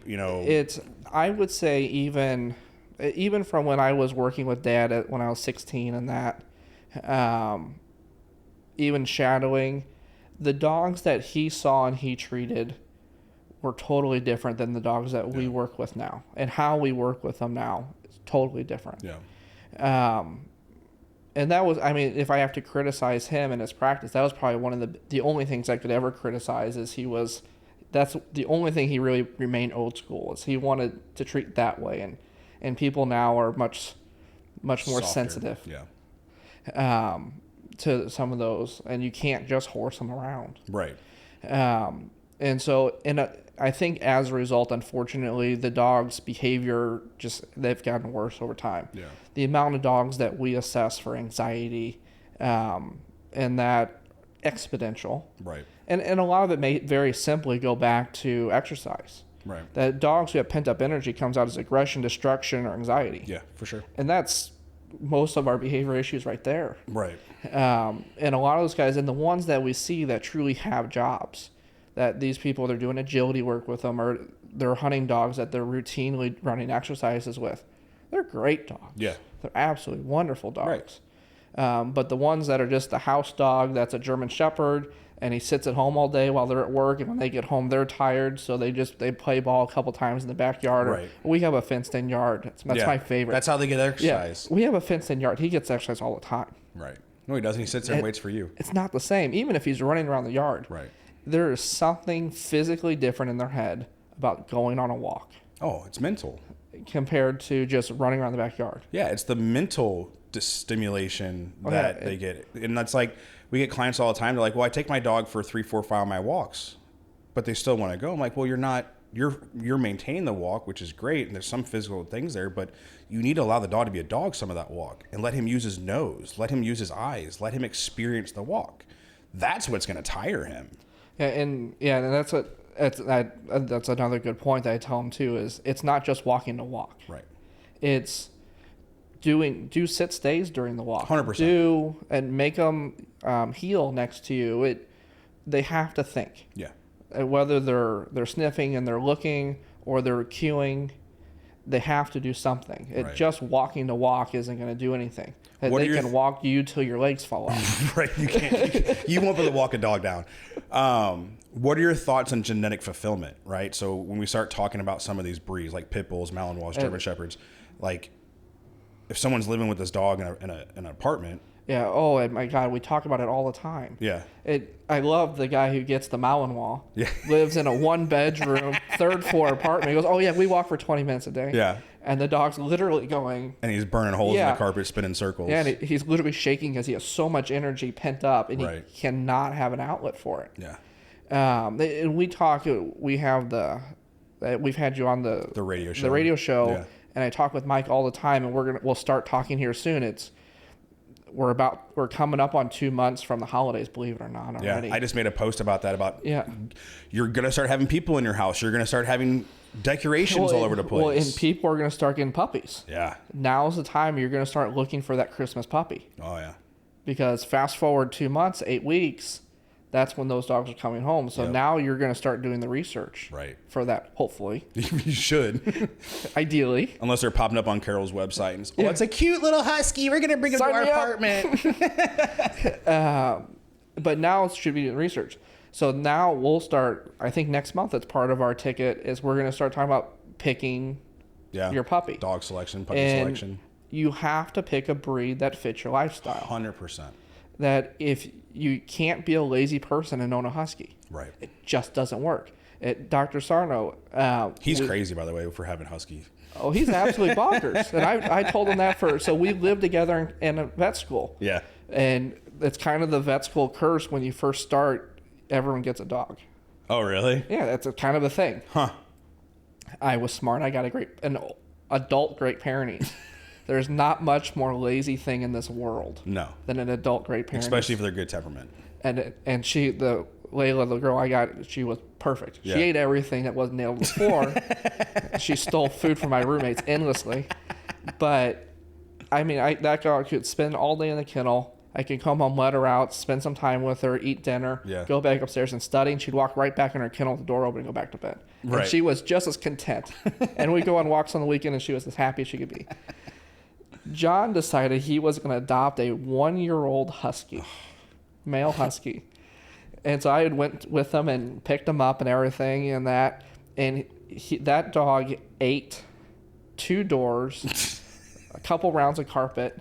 you know, I would say even from when I was working with Dad when I was 16 and that, even shadowing, the dogs that he saw and he treated were totally different than the dogs that we work with now, and how we work with them now is totally different. Yeah. And that was, I mean, if I have to criticize him and his practice, that was probably one of the only things I could ever criticize that's the only thing he really remained old school, is he wanted to treat that way. And people now are much more softer, sensitive. Yeah. To some of those, and you can't just horse them around. Right. And so, I think as a result, unfortunately, the dog's behavior they've gotten worse over time. Yeah. The amount of dogs that we assess for anxiety, and that exponential. Right. And a lot of it may very simply go back to exercise. Right. That dogs who have pent up energy comes out as aggression, destruction, or anxiety. Yeah, for sure. And that's most of our behavior issues right there. Right. And a lot of those guys, and the ones that we see that truly have jobs, that these people, they're doing agility work with them, or they're hunting dogs that they're routinely running exercises with. They're great dogs. Yeah. They're absolutely wonderful dogs. Right. But the ones that are just the house dog, that's a German Shepherd, and he sits at home all day while they're at work, and when they get home, they're tired, so they play ball a couple times in the backyard. Right. We have a fenced-in yard. That's my favorite. That's how they get exercise. Yeah, we have a fenced-in yard. He gets exercise all the time. Right. No, he doesn't. He sits there and waits for you. It's not the same, even if he's running around the yard. Right. There is something physically different in their head about going on a walk. Oh, it's mental. Compared to just running around the backyard. Yeah, it's the mental stimulation that they get. And that's like, we get clients all the time. They're like, well, I take my dog for 3, 4, 5 mile walks, but they still want to go. I'm like, well, you're maintaining the walk, which is great. And there's some physical things there, but you need to allow the dog to be a dog some of that walk and let him use his nose, let him use his eyes, let him experience the walk. That's what's going to tire him. Yeah. And that's another good point that I tell them too, is it's not just walking to walk. Right. It's do sit stays during the walk. 100%. And make them heel next to you. They have to think. Yeah. Whether they're sniffing and they're looking or they're cueing, they have to do something. Right. Just walking to walk isn't going to do anything. They can walk you till your legs fall off. Right. You can't. You won't be able to walk a dog down. What are your thoughts on genetic fulfillment? Right. So when we start talking about some of these breeds, like pit bulls, Malinois, German Shepherds, like if someone's living with this dog in an apartment, Yeah. Oh my God, we talk about it all the time. Yeah. I love the guy who gets the Malinois. Yeah. Lives in a 1-bedroom, 3rd floor apartment. He goes, oh yeah, we walk for 20 minutes a day. Yeah. And the dog's literally going. And he's burning holes in Yeah. the carpet, spinning circles. Yeah, and he's literally shaking because he has so much energy pent up, and Right. he cannot have an outlet for it. Yeah. And we talk. We have we've had you on the radio show. The radio show, Yeah. and I talk with Mike all the time, and we'll start talking here soon. We're coming up on 2 months from the holidays, believe it or not, already. Yeah, I just made a post about that. Yeah. You're gonna start having people in your house. You're gonna start having decorations all over the place. Well, and people are going to start getting puppies. Yeah. Now's the time you're going to start looking for that Christmas puppy. Oh yeah. Because fast forward 2 months, 8 weeks, that's when those dogs are coming home. So Yep. now you're going to start doing the research Right. for that, hopefully. You should. Ideally. Unless they're popping up on Carol's website and Yeah. it's a cute little husky. We're gonna bring him Sign to our me up. apartment. But now it should be doing research. So now we'll start, I think next month, it's part of our ticket, is we're going to start talking about picking Yeah. your puppy. Dog selection, puppy And selection. you have to pick a breed that fits your lifestyle. 100%. That if you can't be a lazy person and own a husky, Right. it just doesn't work. Dr. Sarno, He's crazy, by the way, for having husky. oh, he's absolutely bonkers. And I told him that so we lived together in a vet school. Yeah. And it's kind of the vet school curse. When you first start, everyone gets a dog. Oh, really? Yeah, that's a kind of a thing. Huh. I was smart. I got an adult Great Pyrenees. There's not much more lazy thing in this world No. than an adult Great Pyrenees. Especially if they're good temperament. And she, the Layla, the girl I got, she was perfect. Yeah. She ate everything that wasn't nailed before. She stole food from my roommates endlessly. But, I mean, that dog could spend all day in the kennel. I could come home, let her out, spend some time with her, eat dinner, Yeah. go back upstairs and study, and she'd walk right back in her kennel with the door open and go back to bed. Right. And she was just as content. And we'd go on walks on the weekend, and she was as happy as she could be. John decided he was going to adopt a 1-year-old husky, male husky. And so I went with him and picked him up and everything and that. And that dog ate 2 doors, a couple rounds of carpet.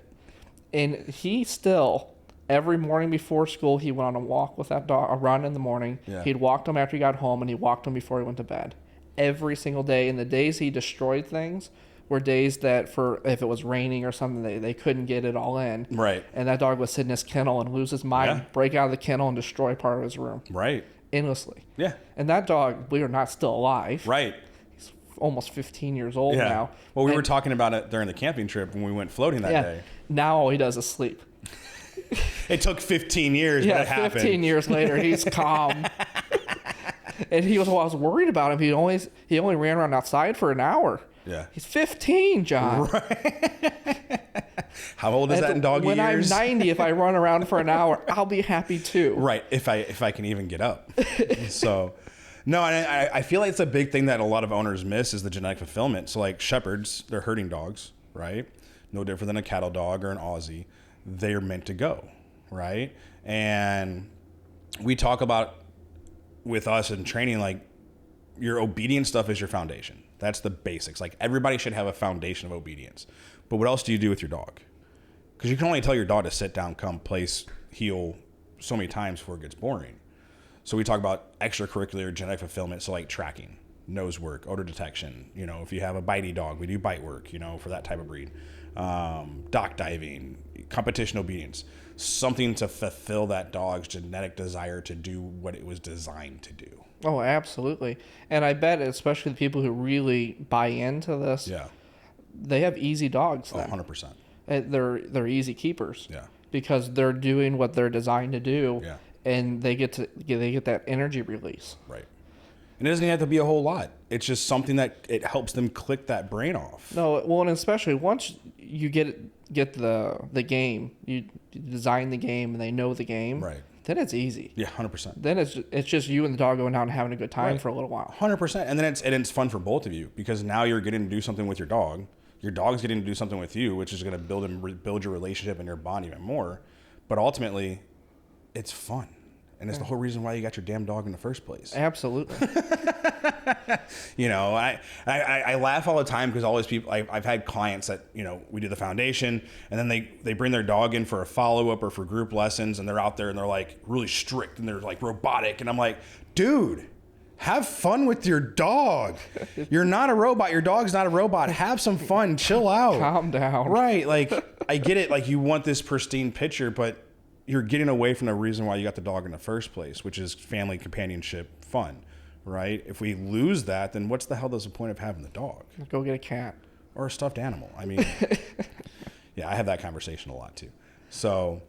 And he still, every morning before school, he went on a walk with that dog, a run in the morning. Yeah. He'd walked him after he got home, and he walked him before he went to bed. Every single day. And the days he destroyed things were days that, if it was raining or something, they couldn't get it all in. Right. And that dog would sit in his kennel and lose his mind, Yeah. break out of the kennel, and destroy part of his room Right. endlessly. Yeah. And that dog, believe it or not, still alive. Right. He's almost 15 years old Yeah. now. Well, we were And- talking about it during the camping trip when we went floating that day. Now all he does is sleep. It took 15 years, but Yeah, it happened. 15 years later, he's calm. And I was worried about him. He only ran around outside for an hour. Yeah. He's 15, John. How old is that in doggy when years? I'm 90, if I run around for an hour, I'll be happy too. Right. If I can even get up. So, no, and I feel like it's a big thing that a lot of owners miss is the genetic fulfillment. So like shepherds, they're herding dogs, right? No different than a cattle dog or an Aussie. They're meant to go, right? And we talk about with us in training, like your obedience stuff is your foundation. That's the basics. Like everybody should have a foundation of obedience. But what else do you do with your dog? Because you can only tell your dog to sit down, come, place, heel so many times before it gets boring. So we talk about extracurricular genetic fulfillment. So like tracking, nose work, odor detection. You know, if you have a bitey dog, we do bite work, you know, for that type of breed. Dock diving, competition obedience, something to fulfill that dog's genetic desire to do what it was designed to do. Oh, absolutely. And I bet, especially the people who really buy into this, Yeah. they have easy dogs Oh, then. 100%. They're easy keepers. Yeah. Because they're doing what they're designed to do. Yeah. And they get that energy release. Right. And it doesn't even have to be a whole lot. It's just something that it helps them click that brain off. No, well, and especially once you get the game, you design the game, and they know the game. Right. Then it's easy. Yeah, 100%. Then it's just you and the dog going out and having a good time Right. for a little while. 100%. And then it's fun for both of you because now you're getting to do something with your dog. Your dog's getting to do something with you, which is going to build your relationship and your bond even more. But ultimately, it's fun. And it's the whole reason why you got your damn dog in the first place. Absolutely. You know, I laugh all the time because all these people, I've had clients that, you know, we do the foundation and then they bring their dog in for a follow-up or for group lessons, and they're out there and they're like really strict and they're like robotic. And I'm like, dude, have fun with your dog. You're not a robot. Your dog's not a robot. Have some fun. Chill out. Calm down. Right. Like, I get it. Like, you want this pristine picture, but you're getting away from the reason why you got the dog in the first place, which is family, companionship, fun, right? If we lose that, then what's the hell is the point of having the dog? Go get a cat. Or a stuffed animal. I mean, yeah, I have that conversation a lot too. So,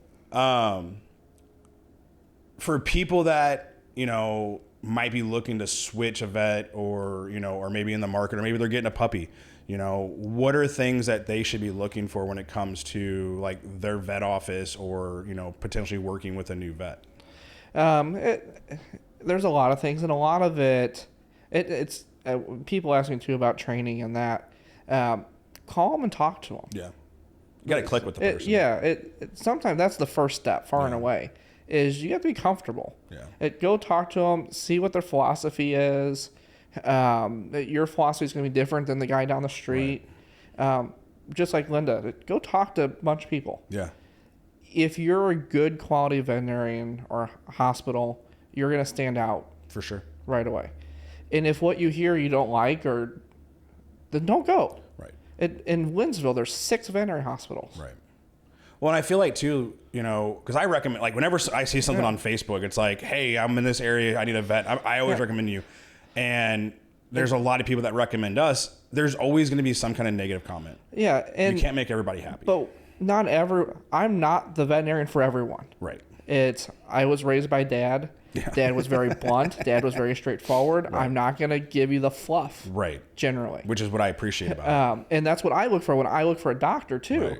for people that, you know, might be looking to switch a vet, or, you know, or maybe in the market, or maybe they're getting a puppy, you know, what are things that they should be looking for when it comes to like their vet office, or, you know, potentially working with a new vet? There's a lot of things, and a lot of it's people ask me too about training and that. Call them and talk to them. Yeah. You got to click with the person. Sometimes that's the first step, far and away, is you have to be comfortable. Yeah. Go talk to them, see what their philosophy is. Your philosophy is going to be different than the guy down the street. Right. Just like Linda, go talk to a bunch of people. Yeah. If you're a good quality veterinarian or hospital, you're going to stand out. For sure. Right away. And if what you hear you don't like, then don't go. Right. In Winsville, there's 6 veterinary hospitals. Right. Well, and I feel like too, you know, because I recommend, like, whenever I see something on Facebook, it's like, hey, I'm in this area, I need a vet. I always recommend you. And there's a lot of people that recommend us. There's always going to be some kind of negative comment. Yeah. And you can't make everybody happy. But I'm not the veterinarian for everyone. Right. I was raised by Dad. Yeah. Dad was very blunt. Dad was very straightforward. Right. I'm not going to give you the fluff. Right. Generally. Which is what I appreciate about it. And that's what I look for when I look for a doctor too.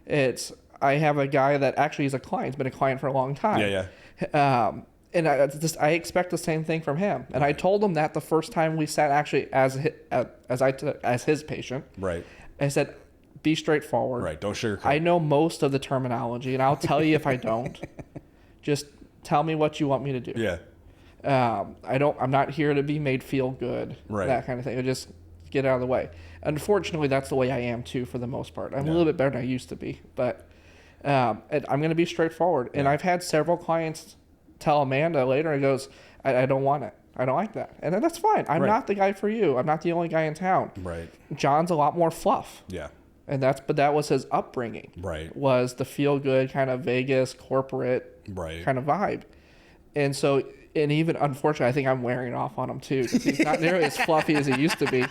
Right. I have a guy that actually is a client. He's been a client for a long time. Yeah. And I expect the same thing from him. And I told him that the first time we sat, actually as his patient. Right. I said, be straightforward. Right. Don't sugarcoat. I know most of the terminology, and I'll tell you if I don't. Just tell me what you want me to do. Yeah. I'm not here to be made feel good. Right. That kind of thing. Just get out of the way. Unfortunately, that's the way I am too, for the most part. I'm a little bit better than I used to be, but I'm going to be straightforward. And I've had several clients tell Amanda later, and goes, I don't want it. I don't like that. And then that's fine. I'm not the guy for you. I'm not the only guy in town. Right. John's a lot more fluff. Yeah. And that was his upbringing. Right. Was the feel good kind of Vegas corporate kind of vibe. And so, and even unfortunately, I think I'm wearing off on him too, because he's not nearly as fluffy as he used to be.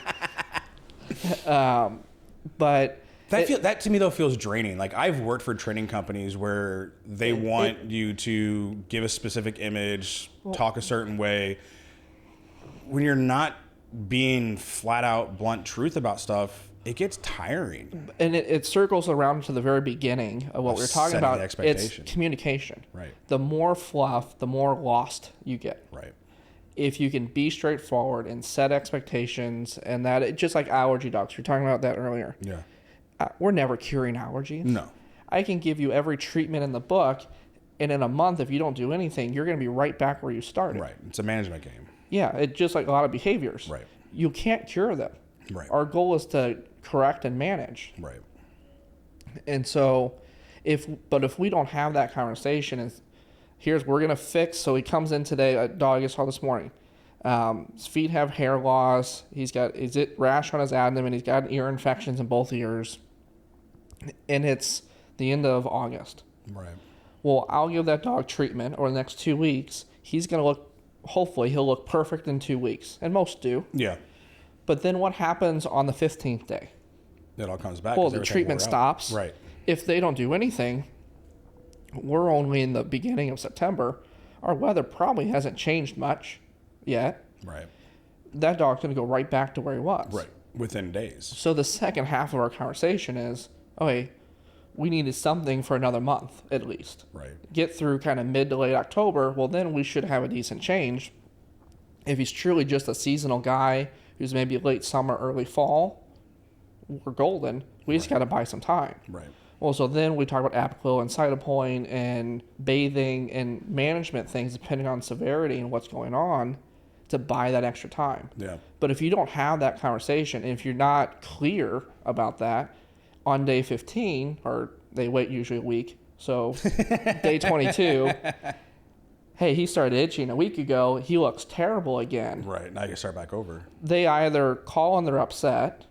But that to me though feels draining. Like, I've worked for training companies where they want you to give a specific image, talk a certain way. When you're not being flat out blunt truth about stuff, it gets tiring. And it circles around to the very beginning of what we were talking about. It's communication. Right. The more fluff, the more lost you get. Right. If you can be straightforward and set expectations, and just like allergy dogs, we were talking about that earlier. Yeah. We're never curing allergies. No. I can give you every treatment in the book, and in a month, if you don't do anything, you're going to be right back where you started. Right. It's a management game. Yeah. It's just like a lot of behaviors. Right. You can't cure them. Right. Our goal is to correct and manage. Right. And so, if we don't have that conversation, we're going to fix. So he comes in today, a dog I saw this morning. His feet have hair loss. He's got rash on his abdomen. He's got ear infections in both ears. And it's the end of August. Right. Well, I'll give that dog treatment over the next 2 weeks. He's going to hopefully he'll look perfect in 2 weeks. And most do. Yeah. But then what happens on the 15th day? It all comes back. Well, the treatment stops. Right. If they don't do anything, we're only in the beginning of September. Our weather probably hasn't changed much yet. Right. That dog's going to go right back to where he was. Right. Within days. So the second half of our conversation is, okay, we needed something for another month at least. Right. Get through kind of mid to late October. Well, then we should have a decent change. If he's truly just a seasonal guy who's maybe late summer, early fall, we're golden. We just got to buy some time. Right. Well, so then we talk about Apoquel and Cytopoint and bathing and management things depending on severity and what's going on to buy that extra time. Yeah. But if you don't have that conversation, and if you're not clear about that on day 15, or they wait usually a week, so day 22, hey, he started itching a week ago, he looks terrible again. Right. Now you start back over. They either call and they're upset,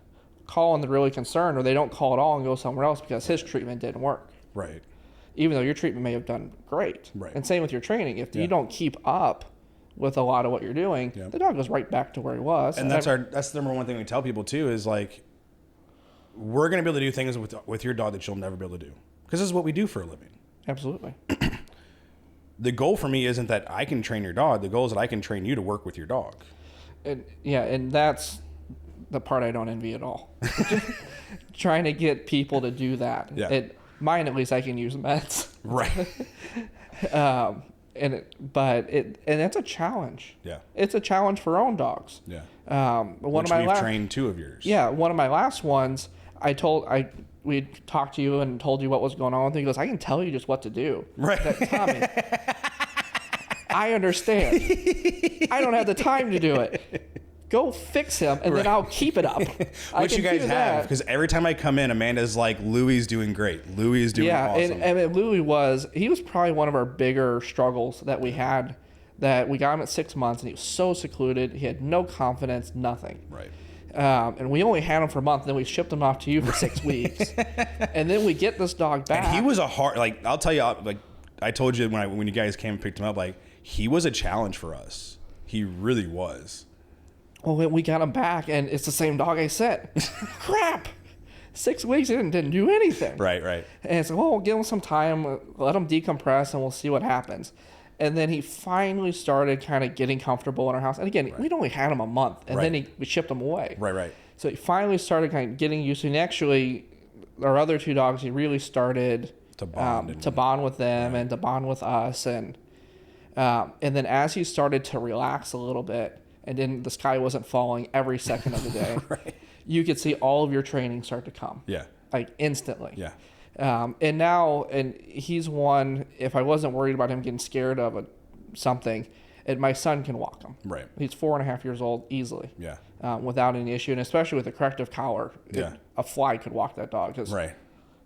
call and they're really concerned, or they don't call at all and go somewhere else because his treatment didn't work. Right. Even though your treatment may have done great. Right. And same with your training. If you don't keep up with a lot of what you're doing, the dog goes right back to where he was. And that's the number one thing we tell people too is like, we're going to be able to do things with your dog that you'll never be able to do. Because this is what we do for a living. Absolutely. The goal for me isn't that I can train your dog. The goal is that I can train you to work with your dog. And that's the part I don't envy at all. Trying to get people to do that. Yeah. Mine, at least, I can use meds. Right. And it's a challenge. Yeah. It's a challenge for our own dogs. Yeah. We've trained 2 of yours. Yeah. One of my last ones, we talked to you and told you what was going on. And he goes, I can tell you just what to do. Right. Tommy, I understand. I don't have the time to do it. Go fix him, and then I'll keep it up. Which you guys have, because every time I come in, Amanda's like, Louie is doing great. Louie is doing awesome. And Louie was probably one of our bigger struggles that we had, that we got him at 6 months, and he was so secluded. He had no confidence, nothing. Right. And we only had him for a month, and then we shipped him off to you for 6 weeks. And then we get this dog back. And he was I'll tell you, like I told you when you guys came and picked him up, like, he was a challenge for us. He really was. Well, we got him back, and it's the same dog I said. Crap! 6 weeks, he didn't do anything. Right. And it's like, well, we'll give him some time, let him decompress, and we'll see what happens. And then he finally started kind of getting comfortable in our house. And again, we'd only had him a month, and then we shipped him away. Right. So he finally started kind of getting used to it. And actually, our other 2 dogs, he really started to bond with them and to bond with us. And then as he started to relax a little bit, and then the sky wasn't falling every second of the day, you could see all of your training start to come. Yeah. Like instantly. Yeah. And he's one, if I wasn't worried about him getting scared of something, and my son can walk him. Right. He's 4.5 years old easily. Yeah. Without any issue. And especially with a corrective collar, a fly could walk that dog. Right.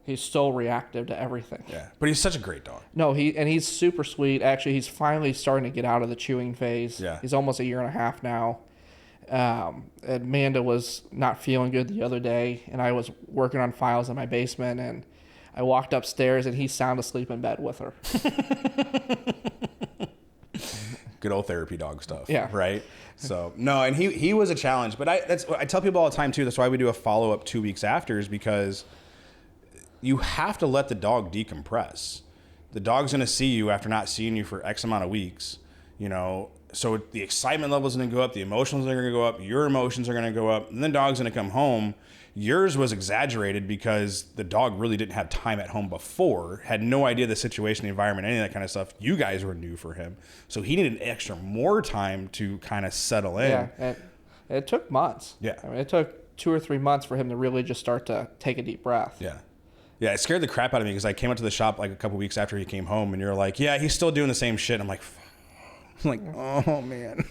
He's so reactive to everything. Yeah. But he's such a great dog. No, he's super sweet. Actually, he's finally starting to get out of the chewing phase. Yeah. He's almost 1.5 years now. Amanda was not feeling good the other day, and I was working on files in my basement, and I walked upstairs, and he's sound asleep in bed with her. Good old therapy dog stuff. Yeah. Right. So no, and he was a challenge, but I tell people all the time too. That's why we do a follow up 2 weeks after, is because you have to let the dog decompress. The dog's going to see you after not seeing you for X amount of weeks, so the excitement level is going to go up, the emotions are going to go up, your emotions are going to go up, and then dog's going to come home. Yours was exaggerated because the dog really didn't have time at home before, had no idea the situation, the environment, any of that kind of stuff. You guys were new for him. So he needed more time to kind of settle in. Yeah, it took months. Yeah. I mean, it took 2 or 3 months for him to really just start to take a deep breath. Yeah. Yeah, it scared the crap out of me because I came up to the shop like a couple weeks after he came home, and you're like, yeah, he's still doing the same shit. I'm like, oh man.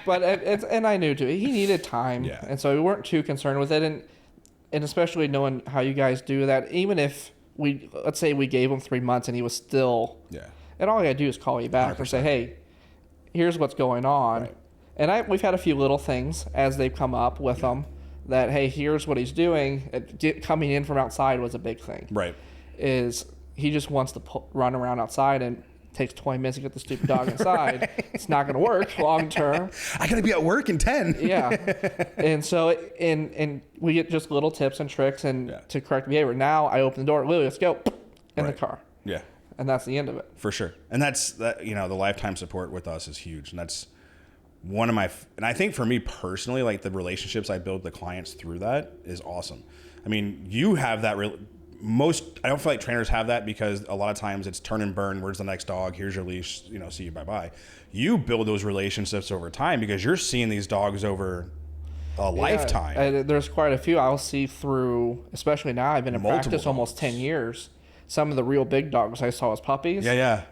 And I knew too, he needed time. Yeah. And so we weren't too concerned with it. And especially knowing how you guys do that, even if let's say we gave him 3 months and he was still, and all you gotta do is call you back 100%. Or say, hey, here's what's going on. Right. And we've had a few little things as they've come up with him. That, hey, here's what he's doing. Coming in from outside was a big thing. Right. Is he just wants to run around outside, and takes 20 minutes to get the stupid dog inside. Right. It's not going to work long term. I got to be at work in 10. Yeah. And so, and we get just little tips and tricks to correct behavior. Now I open the door, Lily, let's go, in the car. Yeah. And that's the end of it. For sure. And the lifetime support with us is huge. And that's one of and I think for me personally, like the relationships I build with the clients through that is awesome. I mean, you have that I don't feel like trainers have that, because a lot of times it's turn and burn. Where's the next dog? Here's your leash, see you, bye-bye. You build those relationships over time because you're seeing these dogs over a lifetime. There's quite a few I'll see through, especially now. I've been in Multiple practice almost 10 years. Some of the real big dogs I saw as puppies. Yeah.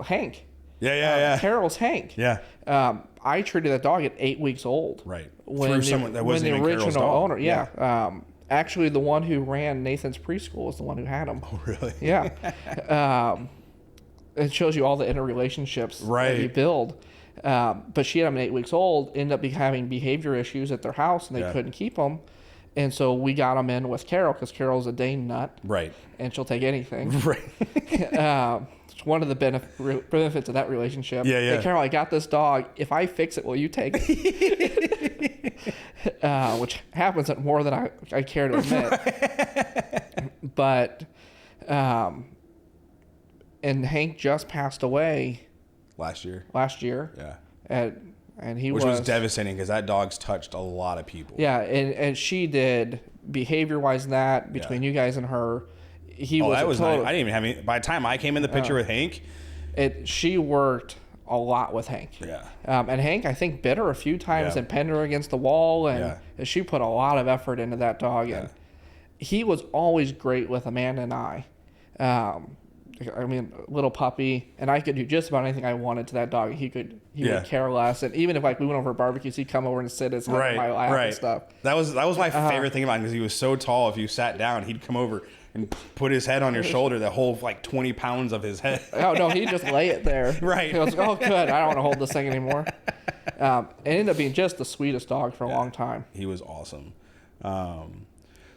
Hank. Yeah. Carol's Hank. Yeah. I treated that dog at 8 weeks old. Right. When someone that wasn't even Carol's dog. owner. Yeah. Actually, the one who ran Nathan's preschool was the one who had him. Oh, really? Yeah. It shows you all the interrelationships that you build. But she had him at 8 weeks old, ended up having behavior issues at their house, and they couldn't keep him. And so we got him in with Carol, because Carol's a Dane nut. Right. And she'll take anything. Right. It's one of the benefits of that relationship. Yeah. Hey, Carol, I got this dog. If I fix it, will you take it? Which happens more than I care to admit. But, and Hank just passed away last year. Yeah. Which was devastating, because that dog's touched a lot of people. Yeah, and she did behavior-wise that between you guys and her. I didn't even have any. By the time I came in the picture with Hank, she worked a lot with Hank. Yeah. And Hank, I think, bit her a few times and pinned her against the wall, and she put a lot of effort into that dog. And he was always great with Amanda and I. Little puppy, and I could do just about anything I wanted to that dog. He would care less. And even if we went over barbecues, he'd come over and sit his head on my lap and stuff. That was my favorite thing about him, because he was so tall. If you sat down, he'd come over and put his head on your shoulder, the whole 20 pounds of his head. Oh no, he'd just lay it there. Right. He goes, oh good, I don't want to hold this thing anymore. It ended up being just the sweetest dog for a long time. He was awesome.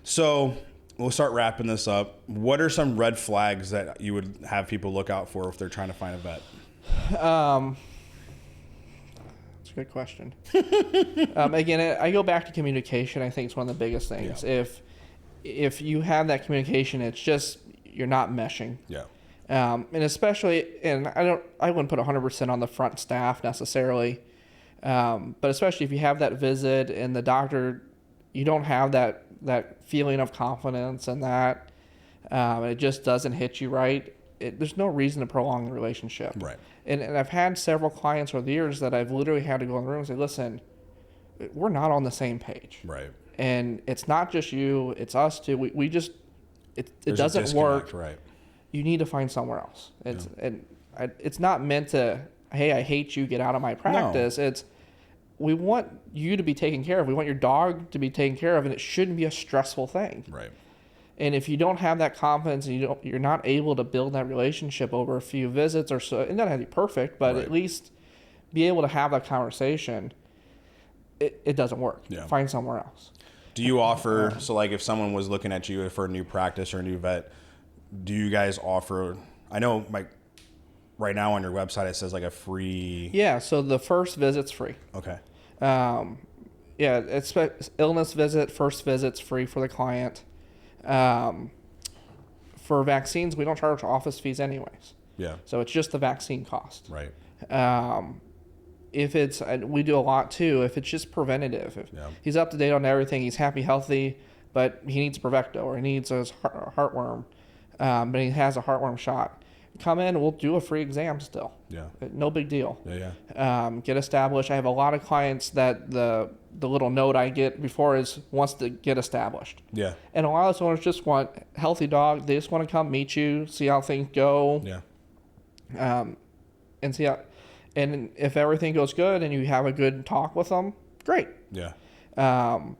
So we'll start wrapping this up. What are some red flags that you would have people look out for if they're trying to find a vet? That's a good question. Again, I go back to communication. I think it's one of the biggest things. Yeah. If you have that communication, it's just you're not meshing. Yeah. And especially, and I wouldn't put 100% on the front staff necessarily, but especially if you have that visit and the doctor, you don't have that feeling of confidence and that it just doesn't hit you right. There's no reason to prolong the relationship. Right. And I've had several clients over the years that I've literally had to go in the room and say, listen, we're not on the same page. Right. And it's not just you, it's us too. We just, it doesn't work. Right. You need to find somewhere else. It's not meant to, hey, I hate you, get out of my practice. No. We want you to be taken care of. We want your dog to be taken care of, and it shouldn't be a stressful thing. Right. And if you don't have that confidence and you're not able to build that relationship over a few visits or so, it doesn't have to be perfect, but at least be able to have that conversation, it doesn't work. Yeah. Find somewhere else. Do you offer, so if someone was looking at you for a new practice or a new vet, do you guys offer, I know right now on your website it says a free... Yeah, so the first visit's free. Okay. It's illness visit, first visit's free for the client. For vaccines, we don't charge office fees anyways. Yeah. So it's just the vaccine cost. Right. If it's, we do a lot too, if it's just preventative. If he's up to date on everything, he's happy, healthy, but he needs Bravecto or he needs his heartworm, but he has a heartworm shot. Come in, we'll do a free exam still. Yeah. No big deal. Yeah. Get established. I have a lot of clients that the little note I get before wants to get established. Yeah. And a lot of those owners just want healthy dog. They just want to come meet you, see how things go. Yeah. And see how, and if everything goes good and you have a good talk with them, great. Yeah. And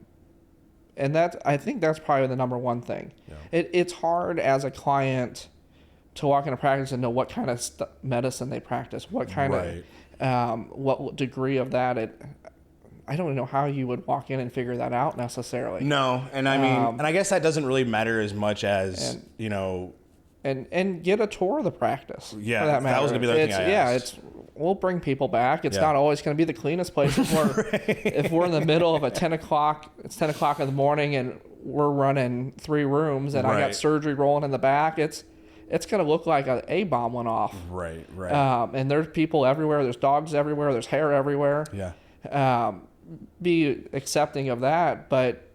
I think that's probably the number one thing. Yeah. It's hard as a client to walk into practice and know what kind of medicine they practice, what kind of, what degree of that. I don't know how you would walk in and figure that out necessarily. No, and I mean, and I guess that doesn't really matter as much as, And get a tour of the practice. Yeah, for that matter. That was going to be the other thing I asked. We'll bring people back. It's not always going to be the cleanest place. If we're in the middle of a 10 o'clock, it's 10 o'clock in the morning and we're running 3 rooms and I got surgery rolling in the back, it's going to look like an A-bomb went off. Right. And there's people everywhere. There's dogs everywhere. There's hair everywhere. Yeah. Be accepting of that, but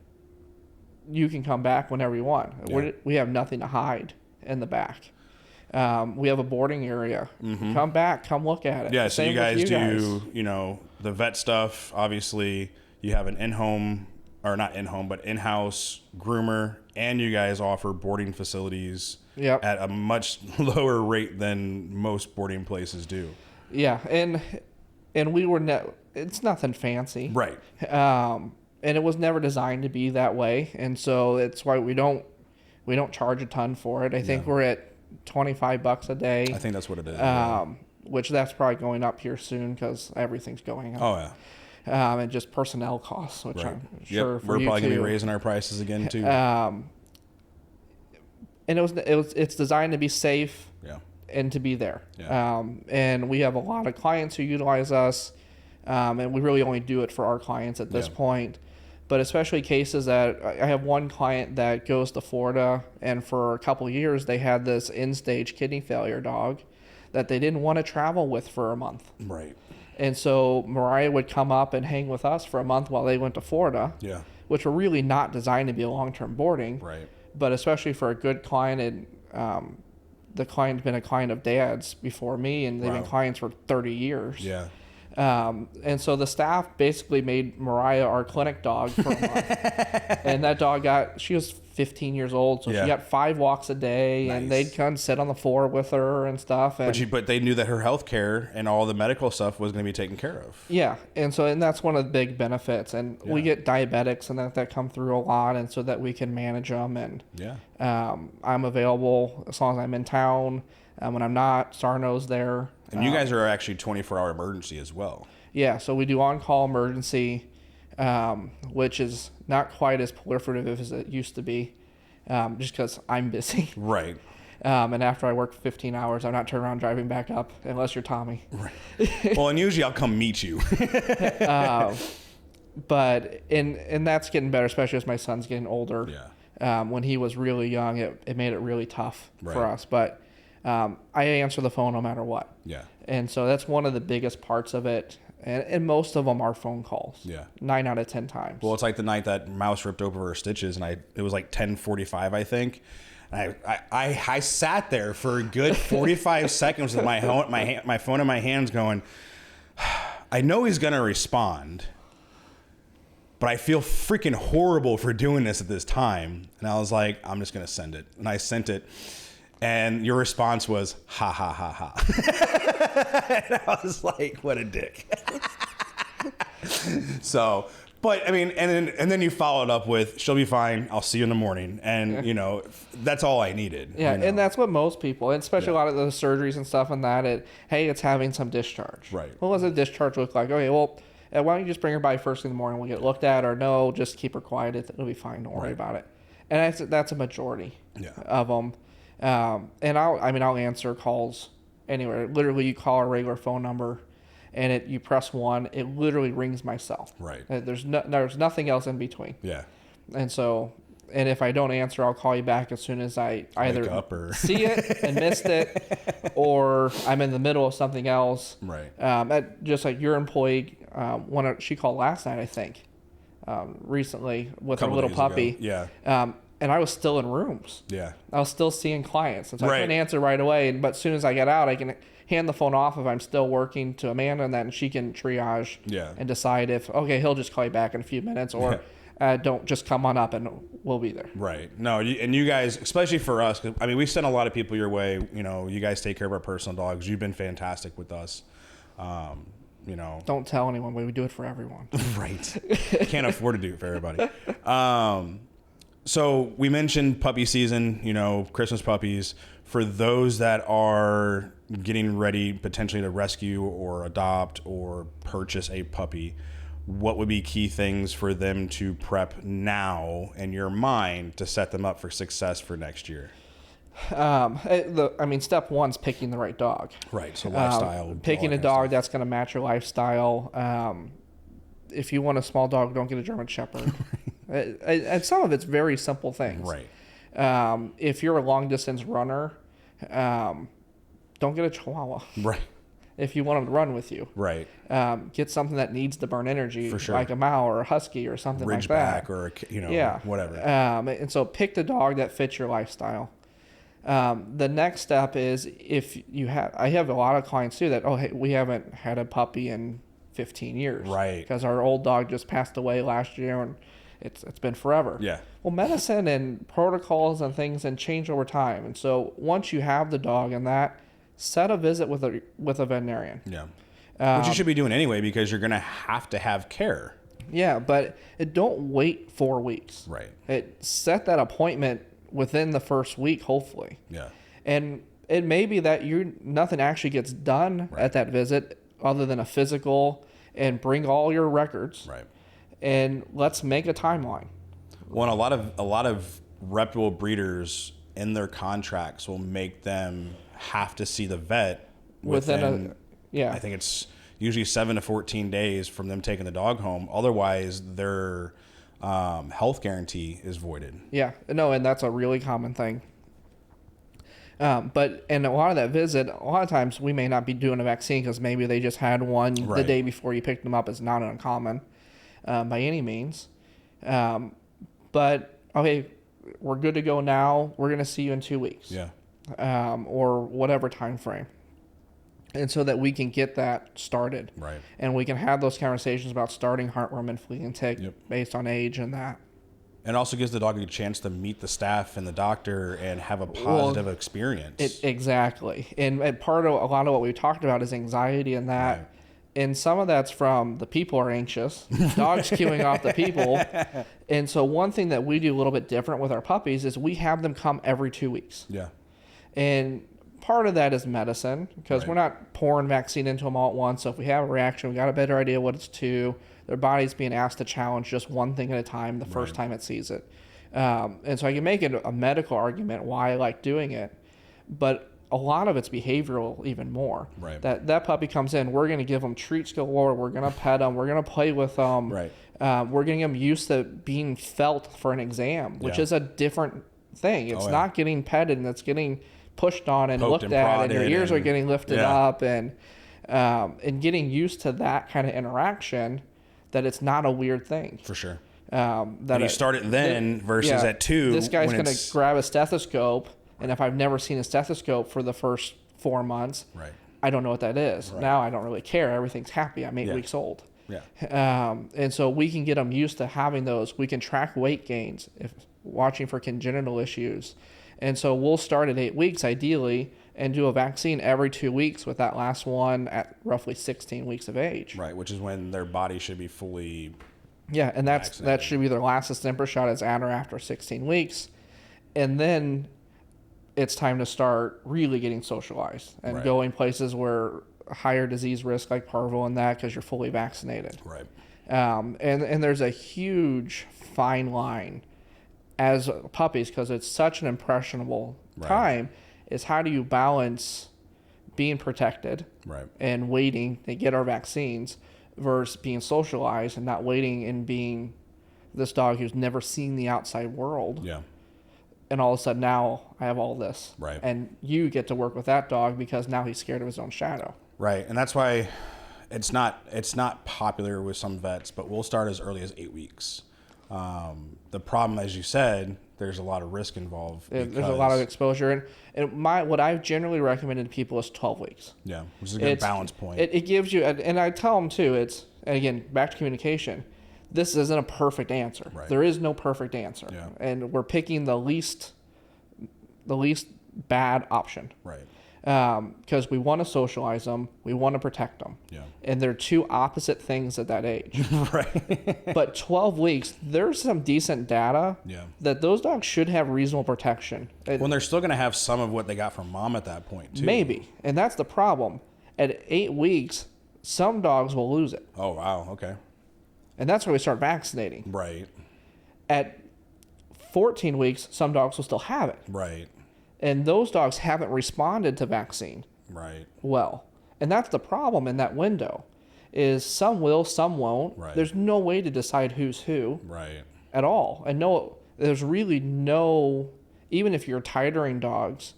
you can come back whenever you want. Yeah. We have nothing to hide in the back. We have a boarding area. Mm-hmm. Come back, come look at it. Yeah, so you guys do, the vet stuff. Obviously, you have an in-home, or not in-home, but in-house groomer, and you guys offer boarding facilities at a much lower rate than most boarding places do. Yeah, and we were it's nothing fancy, Right? And it was never designed to be that way, and so it's why we don't charge a ton for it. I think we're at $25 a day. I think that's what it is. Which that's probably going up here soon because everything's going up. Oh yeah. And just personnel costs, which I'm sure for we're you probably gonna too. be raising our prices again too. And it's designed to be safe and to be there. Yeah. And we have a lot of clients who utilize us, and we really only do it for our clients at this point. But especially cases that I have one client that goes to Florida, and for a couple of years they had this end-stage kidney failure dog that they didn't want to travel with for a month. Right. And so Mariah would come up and hang with us for a month while they went to Florida, which were really not designed to be a long-term boarding. Right. But especially for a good client, and the client's been a client of Dad's before me, and they've been clients for 30 years. Yeah. And so the staff basically made Mariah our clinic dog for a month. And that dog she was 15 years old, so she got 5 walks a day, and they'd come sit on the floor with her and stuff. And, but they knew that her health care and all the medical stuff was going to be taken care of. Yeah, and that's one of the big benefits. And we get diabetics and that come through a lot, and so that we can manage them. And I'm available as long as I'm in town. When I'm not, Sarno's there. And you guys are actually 24-hour emergency as well. Yeah, so we do on-call emergency, which is not quite as proliferative as it used to be, just because I'm busy. Right. And after I work 15 hours, I'm not turning around driving back up, unless you're Tommy. Right. Well, and usually I'll come meet you. But and that's getting better, especially as my son's getting older. Yeah. When he was really young, it made it really tough for us. But I answer the phone no matter what. Yeah. And so that's one of the biggest parts of it. And most of them are phone calls. Yeah. 9 out of 10 times. Well, it's like the night that Mouse ripped over her stitches, and it was like 10:45, I think. And I sat there for a good 45 seconds with my phone in my hands going, I know he's going to respond, but I feel freaking horrible for doing this at this time. And I was like, I'm just going to send it. And I sent it. And your response was, ha, ha, ha, ha. And I was like, what a dick. So, but I mean, and then you followed up with, she'll be fine. I'll see you in the morning. And, that's all I needed. Yeah, and that's what most people, and especially a lot of the surgeries and stuff and that, hey, it's having some discharge. Right. What does a discharge look like? Okay, well, why don't you just bring her by first thing in the morning? We'll get it looked at, or no, just keep her quiet. It'll be fine. Don't worry about it. And that's a majority of them. And I'll answer calls anywhere. Literally, you call a regular phone number, and you press 1. It literally rings my cell. Right. There's nothing else in between. Yeah. And so, and if I don't answer, I'll call you back as soon as I either wake up or see it and missed it, or I'm in the middle of something else. Right. Just like your employee, she called last night, I think, recently with her little puppy. Ago. Yeah. And I was still in rooms. Yeah. I was still seeing clients. And so I couldn't answer right away. But as soon as I get out, I can hand the phone off if I'm still working to Amanda, and she can triage and decide if, okay, he'll just call you back in a few minutes, or don't, just come on up and we'll be there. Right. No, and you guys, especially for us, 'cause, I mean, we send a lot of people your way. You guys take care of our personal dogs. You've been fantastic with us. Don't tell anyone, but we do it for everyone. Right. Can't afford to do it for everybody. So we mentioned puppy season, Christmas puppies. For those that are getting ready potentially to rescue or adopt or purchase a puppy, what would be key things for them to prep now in your mind to set them up for success for next year? Step 1's picking the right dog. Right. So lifestyle. Picking a dog that's going to match your lifestyle. If you want a small dog, don't get a German Shepherd. And some of it's very simple things. Right. If you're a long distance runner, don't get a Chihuahua. Right. If you want them to run with you. Right. Get something that needs to burn energy, for sure, like a Mau or a Husky or something like that. Ridgeback or whatever. And so pick the dog that fits your lifestyle. The next step is I have a lot of clients too that, we haven't had a puppy in 15 years. Right. Because our old dog just passed away last year, and it's been forever. Yeah. Well, medicine and protocols and things and change over time. And so once you have the dog and that, set a visit with a veterinarian. Yeah. Which you should be doing anyway, because you're going to have care. Yeah, but don't wait 4 weeks. Right. Set that appointment within the first week, hopefully. Yeah. And it may be that nothing actually gets done at that visit other than a physical, and bring all your records. Right. And let's make a timeline. Well, and a lot of reputable breeders in their contracts will make them have to see the vet within I think it's usually 7 to 14 days from them taking the dog home. Otherwise, their health guarantee is voided. Yeah, no, and that's a really common thing. But in a lot of that visit, a lot of times we may not be doing a vaccine because maybe they just had one the day before you picked them up. It's not uncommon by any means. But, okay, we're good to go now. We're going to see you in 2 weeks. Yeah. Or whatever time frame. And so that we can get that started. Right. And we can have those conversations about starting heartworm and flea and tick based on age and that. And it also gives the dog a chance to meet the staff and the doctor and have a positive experience. Exactly. And part of a lot of what we talked about is anxiety and that. Right. And some of that's from the people are anxious. Dogs queuing off the people. And so one thing that we do a little bit different with our puppies is we have them come every 2 weeks. Yeah. And part of that is medicine, because we're not pouring vaccine into them all at once. So if we have a reaction, we got a better idea what it's to. Their body's being asked to challenge just one thing at a time the first time it sees it. And so I can make it a medical argument why I like doing it. But a lot of it's behavioral even more. Right. That puppy comes in, we're going to give them treats galore. We're going to pet them. We're going to play with them. Right. We're getting them used to being felt for an exam, which is a different thing. It's not getting petted, and it's getting pushed on and poked looked at, and your ears are getting lifted up, and getting used to that kind of interaction, that it's not a weird thing. For sure. That you start it then versus at 2. This guy's going to grab a stethoscope, and if I've never seen a stethoscope for the first 4 months, I don't know what that is. Now I don't really care. Everything's happy. I'm 8 weeks old. Yeah. And so we can get them used to having those. We can track weight gains, if watching for congenital issues. And so we'll start at 8 weeks ideally and do a vaccine every 2 weeks, with that last one at roughly 16 weeks of age. Right, which is when their body should be fully and that should be their last December shot, is at or after 16 weeks. And then it's time to start really getting socialized and going places where higher disease risk, like parvo and that, because you're fully vaccinated. Right. And there's a huge fine line as puppies, because it's such an impressionable time, is how do you balance being protected and waiting to get our vaccines versus being socialized and not waiting and being this dog who's never seen the outside world. Yeah. And all of a sudden now I have all this. Right. And you get to work with that dog because now he's scared of his own shadow. Right. And that's why it's not popular with some vets, but we'll start as early as 8 weeks. The problem, as you said, there's a lot of risk involved. There's a lot of exposure. And what I've generally recommended to people is 12 weeks. Yeah, which is a good balance point. It gives you, and I tell them too, and again, back to communication, this isn't a perfect answer. Right. There is no perfect answer. Yeah. And we're picking the least bad option. Right. Because we want to socialize them, we want to protect them. Yeah. And they're two opposite things at that age. Right. But 12 weeks, there's some decent data that those dogs should have reasonable protection. When they're still going to have some of what they got from mom at that point, too. Maybe. And that's the problem. At 8 weeks, some dogs will lose it. Oh, wow. Okay. And that's where we start vaccinating. Right. At 14 weeks, some dogs will still have it. Right. And those dogs haven't responded to vaccine well. And that's the problem in that window, is some will, some won't. Right. There's no way to decide who's who at all. And there's really no, even if you're titering dogs,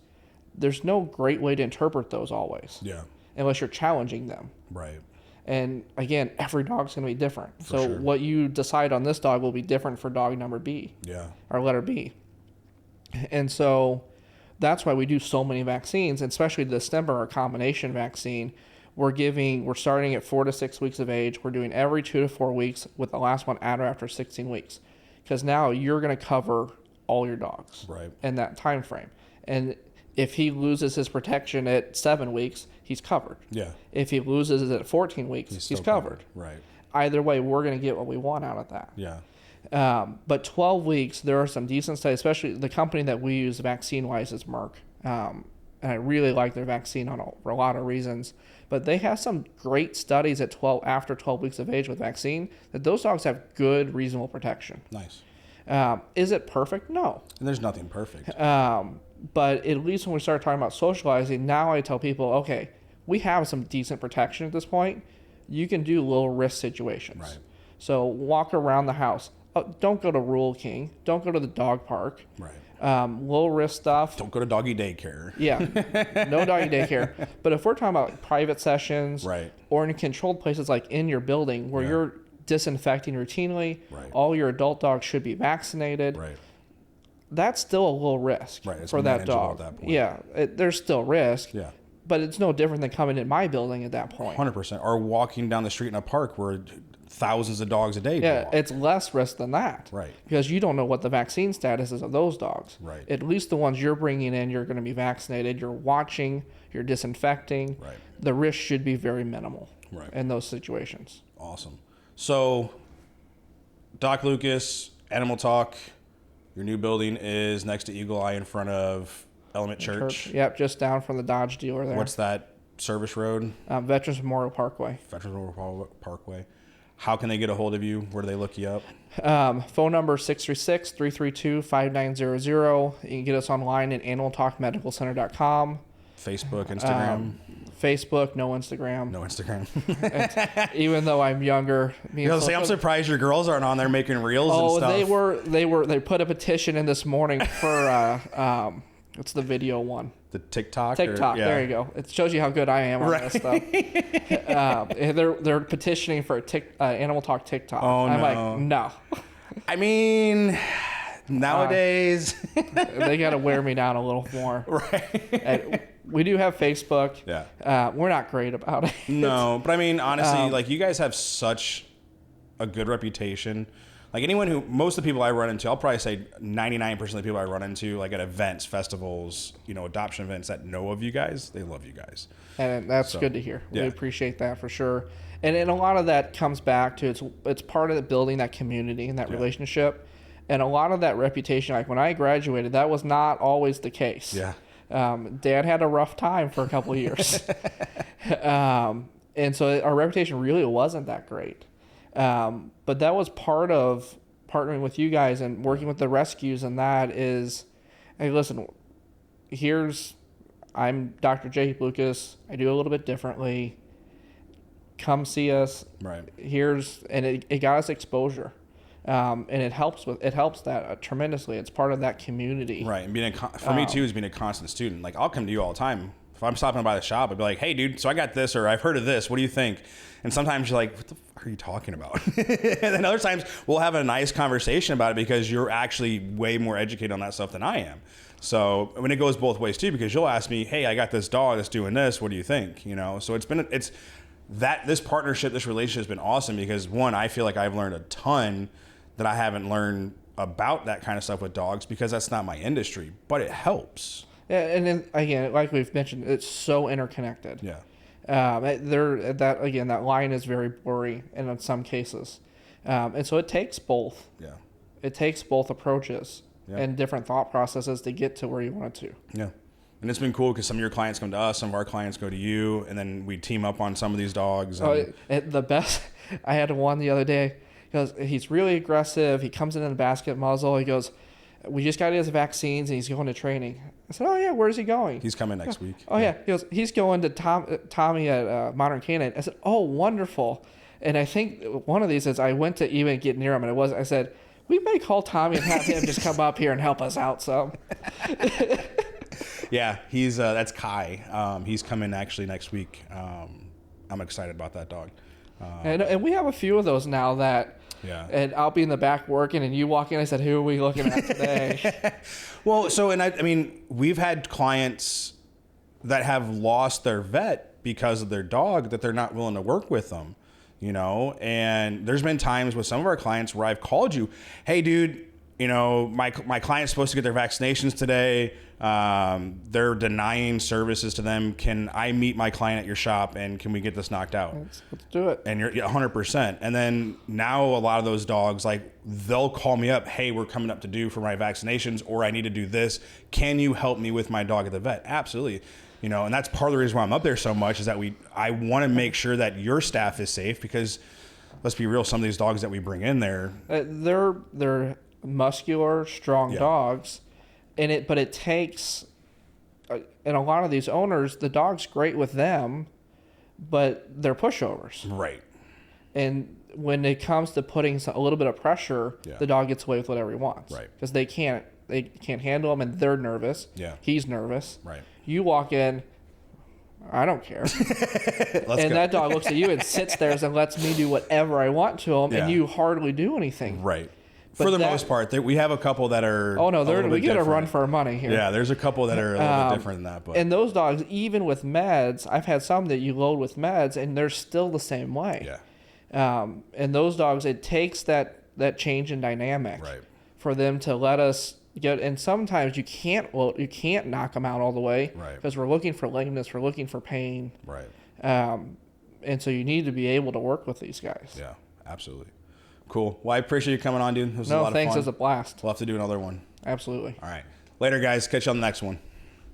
there's no great way to interpret those always. Yeah. Unless you're challenging them. Right. And again, every dog's going to be different. What you decide on this dog will be different for dog number B. Yeah. Or letter B. And so that's why we do so many vaccines, especially the stem or combination vaccine, We're starting at 4 to 6 weeks of age. We're doing every 2 to 4 weeks with the last one at or after 16 weeks. Because now you're going to cover all your dogs in that time frame. And if he loses his protection at 7 weeks, he's covered. Yeah. If he loses it at 14 weeks, he's covered. Right. Either way, we're going to get what we want out of that. Yeah. But 12 weeks, there are some decent studies, especially the company that we use vaccine-wise is Merck. And I really like their vaccine for a lot of reasons. But they have some great studies at after 12 weeks of age with vaccine that those dogs have good, reasonable protection. Nice. Is it perfect? No. And there's nothing perfect. But at least when we start talking about socializing, now I tell people, okay, we have some decent protection at this point. You can do low risk situations. Right. So walk around the house. Don't go to Rural King. Don't go to the dog park. Right. Low risk stuff. Don't go to doggy daycare. Yeah. No doggy daycare. But if we're talking about private sessions or in controlled places like in your building where you're disinfecting routinely, all your adult dogs should be vaccinated. Right. That's still a low risk for that dog. At that point. Yeah, there's still risk. Yeah. But it's no different than coming in my building at that point. 100%. Or walking down the street in a park where thousands of dogs a day. Yeah, it's less risk than that. Right. Because you don't know what the vaccine status is of those dogs. Right. At least the ones you're bringing in, you're going to be vaccinated. You're watching. You're disinfecting. Right. The risk should be very minimal in those situations. Awesome. So, Doc Lucas, Animal Talk, your new building is next to Eagle Eye in front of Element Church. Yep, just down from the Dodge dealer there. What's that service road? Veterans Memorial Parkway. Veterans Memorial Parkway. How can they get a hold of you? Where do they look you up? Phone number 636-332-5900. You can get us online at animaltalkmedicalcenter.com. Facebook, Instagram. Facebook, no Instagram. No Instagram. Even though I'm younger. I'm surprised your girls aren't on there making reels and stuff. They put a petition in this morning for what's the video one? The TikTok? There you go. It shows you how good I am on this stuff. They're petitioning for Animal Talk TikTok. Oh, I'm no. like, no. I mean, nowadays. They got to wear me down a little more. Right. We do have Facebook. Yeah. We're not great about it. No, but I mean, honestly, like you guys have such a good reputation. Like most of the people I run into, I'll probably say 99% of the people I run into, like at events, festivals, adoption events that know of you guys, they love you guys. And that's good to hear. We appreciate that for sure. And a lot of that comes back to it's part of the building that community and that relationship. And a lot of that reputation, like when I graduated, that was not always the case. Yeah. Dad had a rough time for a couple of years. And so our reputation really wasn't that great. But that was part of partnering with you guys and working with the rescues, and that is, hey, listen, I'm Dr. J. Lucas. I do a little bit differently. Come see us. Right. And it got us exposure. And it helps that tremendously. It's part of that community. Right. And for me too is being a constant student. Like I'll come to you all the time. If I'm stopping by the shop, I'd be like, hey dude, so I got this, or I've heard of this. What do you think? And sometimes you're like, what the fuck are you talking about? And then other times we'll have a nice conversation about it because you're actually way more educated on that stuff than I am. So it goes both ways too, because you'll ask me, hey, I got this dog that's doing this. What do you think? So this partnership, this relationship has been awesome because one, I feel like I've learned a ton that I haven't learned about that kind of stuff with dogs because that's not my industry, but it helps. Yeah, and then again, like we've mentioned, it's so interconnected. Yeah. That line is very blurry in some cases, and so it takes both. Yeah. It takes both approaches and different thought processes to get to where you want it to. Yeah. And it's been cool because some of your clients come to us, some of our clients go to you, and then we team up on some of these dogs. The best, I had one the other day. He's really aggressive. He comes in a basket muzzle. He goes, we just got his vaccines and he's going to training. I said, oh yeah, where's he going? He's coming next week. Oh yeah. He goes, he's going to Tommy at Modern Canine. I said, oh, wonderful. And I think one of these is I went to even get near him, and I said, we may call Tommy and have him just come up here and help us out some. Yeah, he's that's Kai. He's coming actually next week. I'm excited about that dog. And we have a few of those now that. Yeah. And I'll be in the back working, and you walk in. I said, "Who are we looking at today?" Well, so I mean, we've had clients that have lost their vet because of their dog that they're not willing to work with them, you know? And there's been times with some of our clients where I've called you, hey, dude, you know, my client's supposed to get their vaccinations today. They're denying services to them. Can I meet my client at your shop and can we get this knocked out? Let's do it. And you're 100%. And then now a lot of those dogs, like they'll call me up, hey, we're coming up to due for my vaccinations, or I need to do this. Can you help me with my dog at the vet? Absolutely. You know, and that's part of the reason why I'm up there so much is that I want to make sure that your staff is safe, because let's be real, some of these dogs that we bring in there, they're muscular, strong dogs, but it takes, and a lot of these owners, the dog's great with them, but they're pushovers. Right. And when it comes to putting a little bit of pressure, the dog gets away with whatever he wants. Right. Because they can't handle him, and they're nervous. Yeah. He's nervous. Right. You walk in, I don't care. And that dog looks at you and sits there and lets me do whatever I want to him, and you hardly do anything. Right. For the most part, we have a couple that are. Oh no, we get a run for our money here. Yeah, there's a couple that are a little bit different than that. But and those dogs, even with meds, I've had some that you load with meds, and they're still the same way. Yeah. And those dogs, it takes that change in dynamic for them to let us get. And sometimes you can't knock them out all the way, because we're looking for lameness, we're looking for pain. Right. And so you need to be able to work with these guys. Yeah, absolutely. Cool. Well, I appreciate you coming on, dude. It was a lot of fun. Thanks. It was a blast. We'll have to do another one. Absolutely. All right. Later, guys. Catch you on the next one.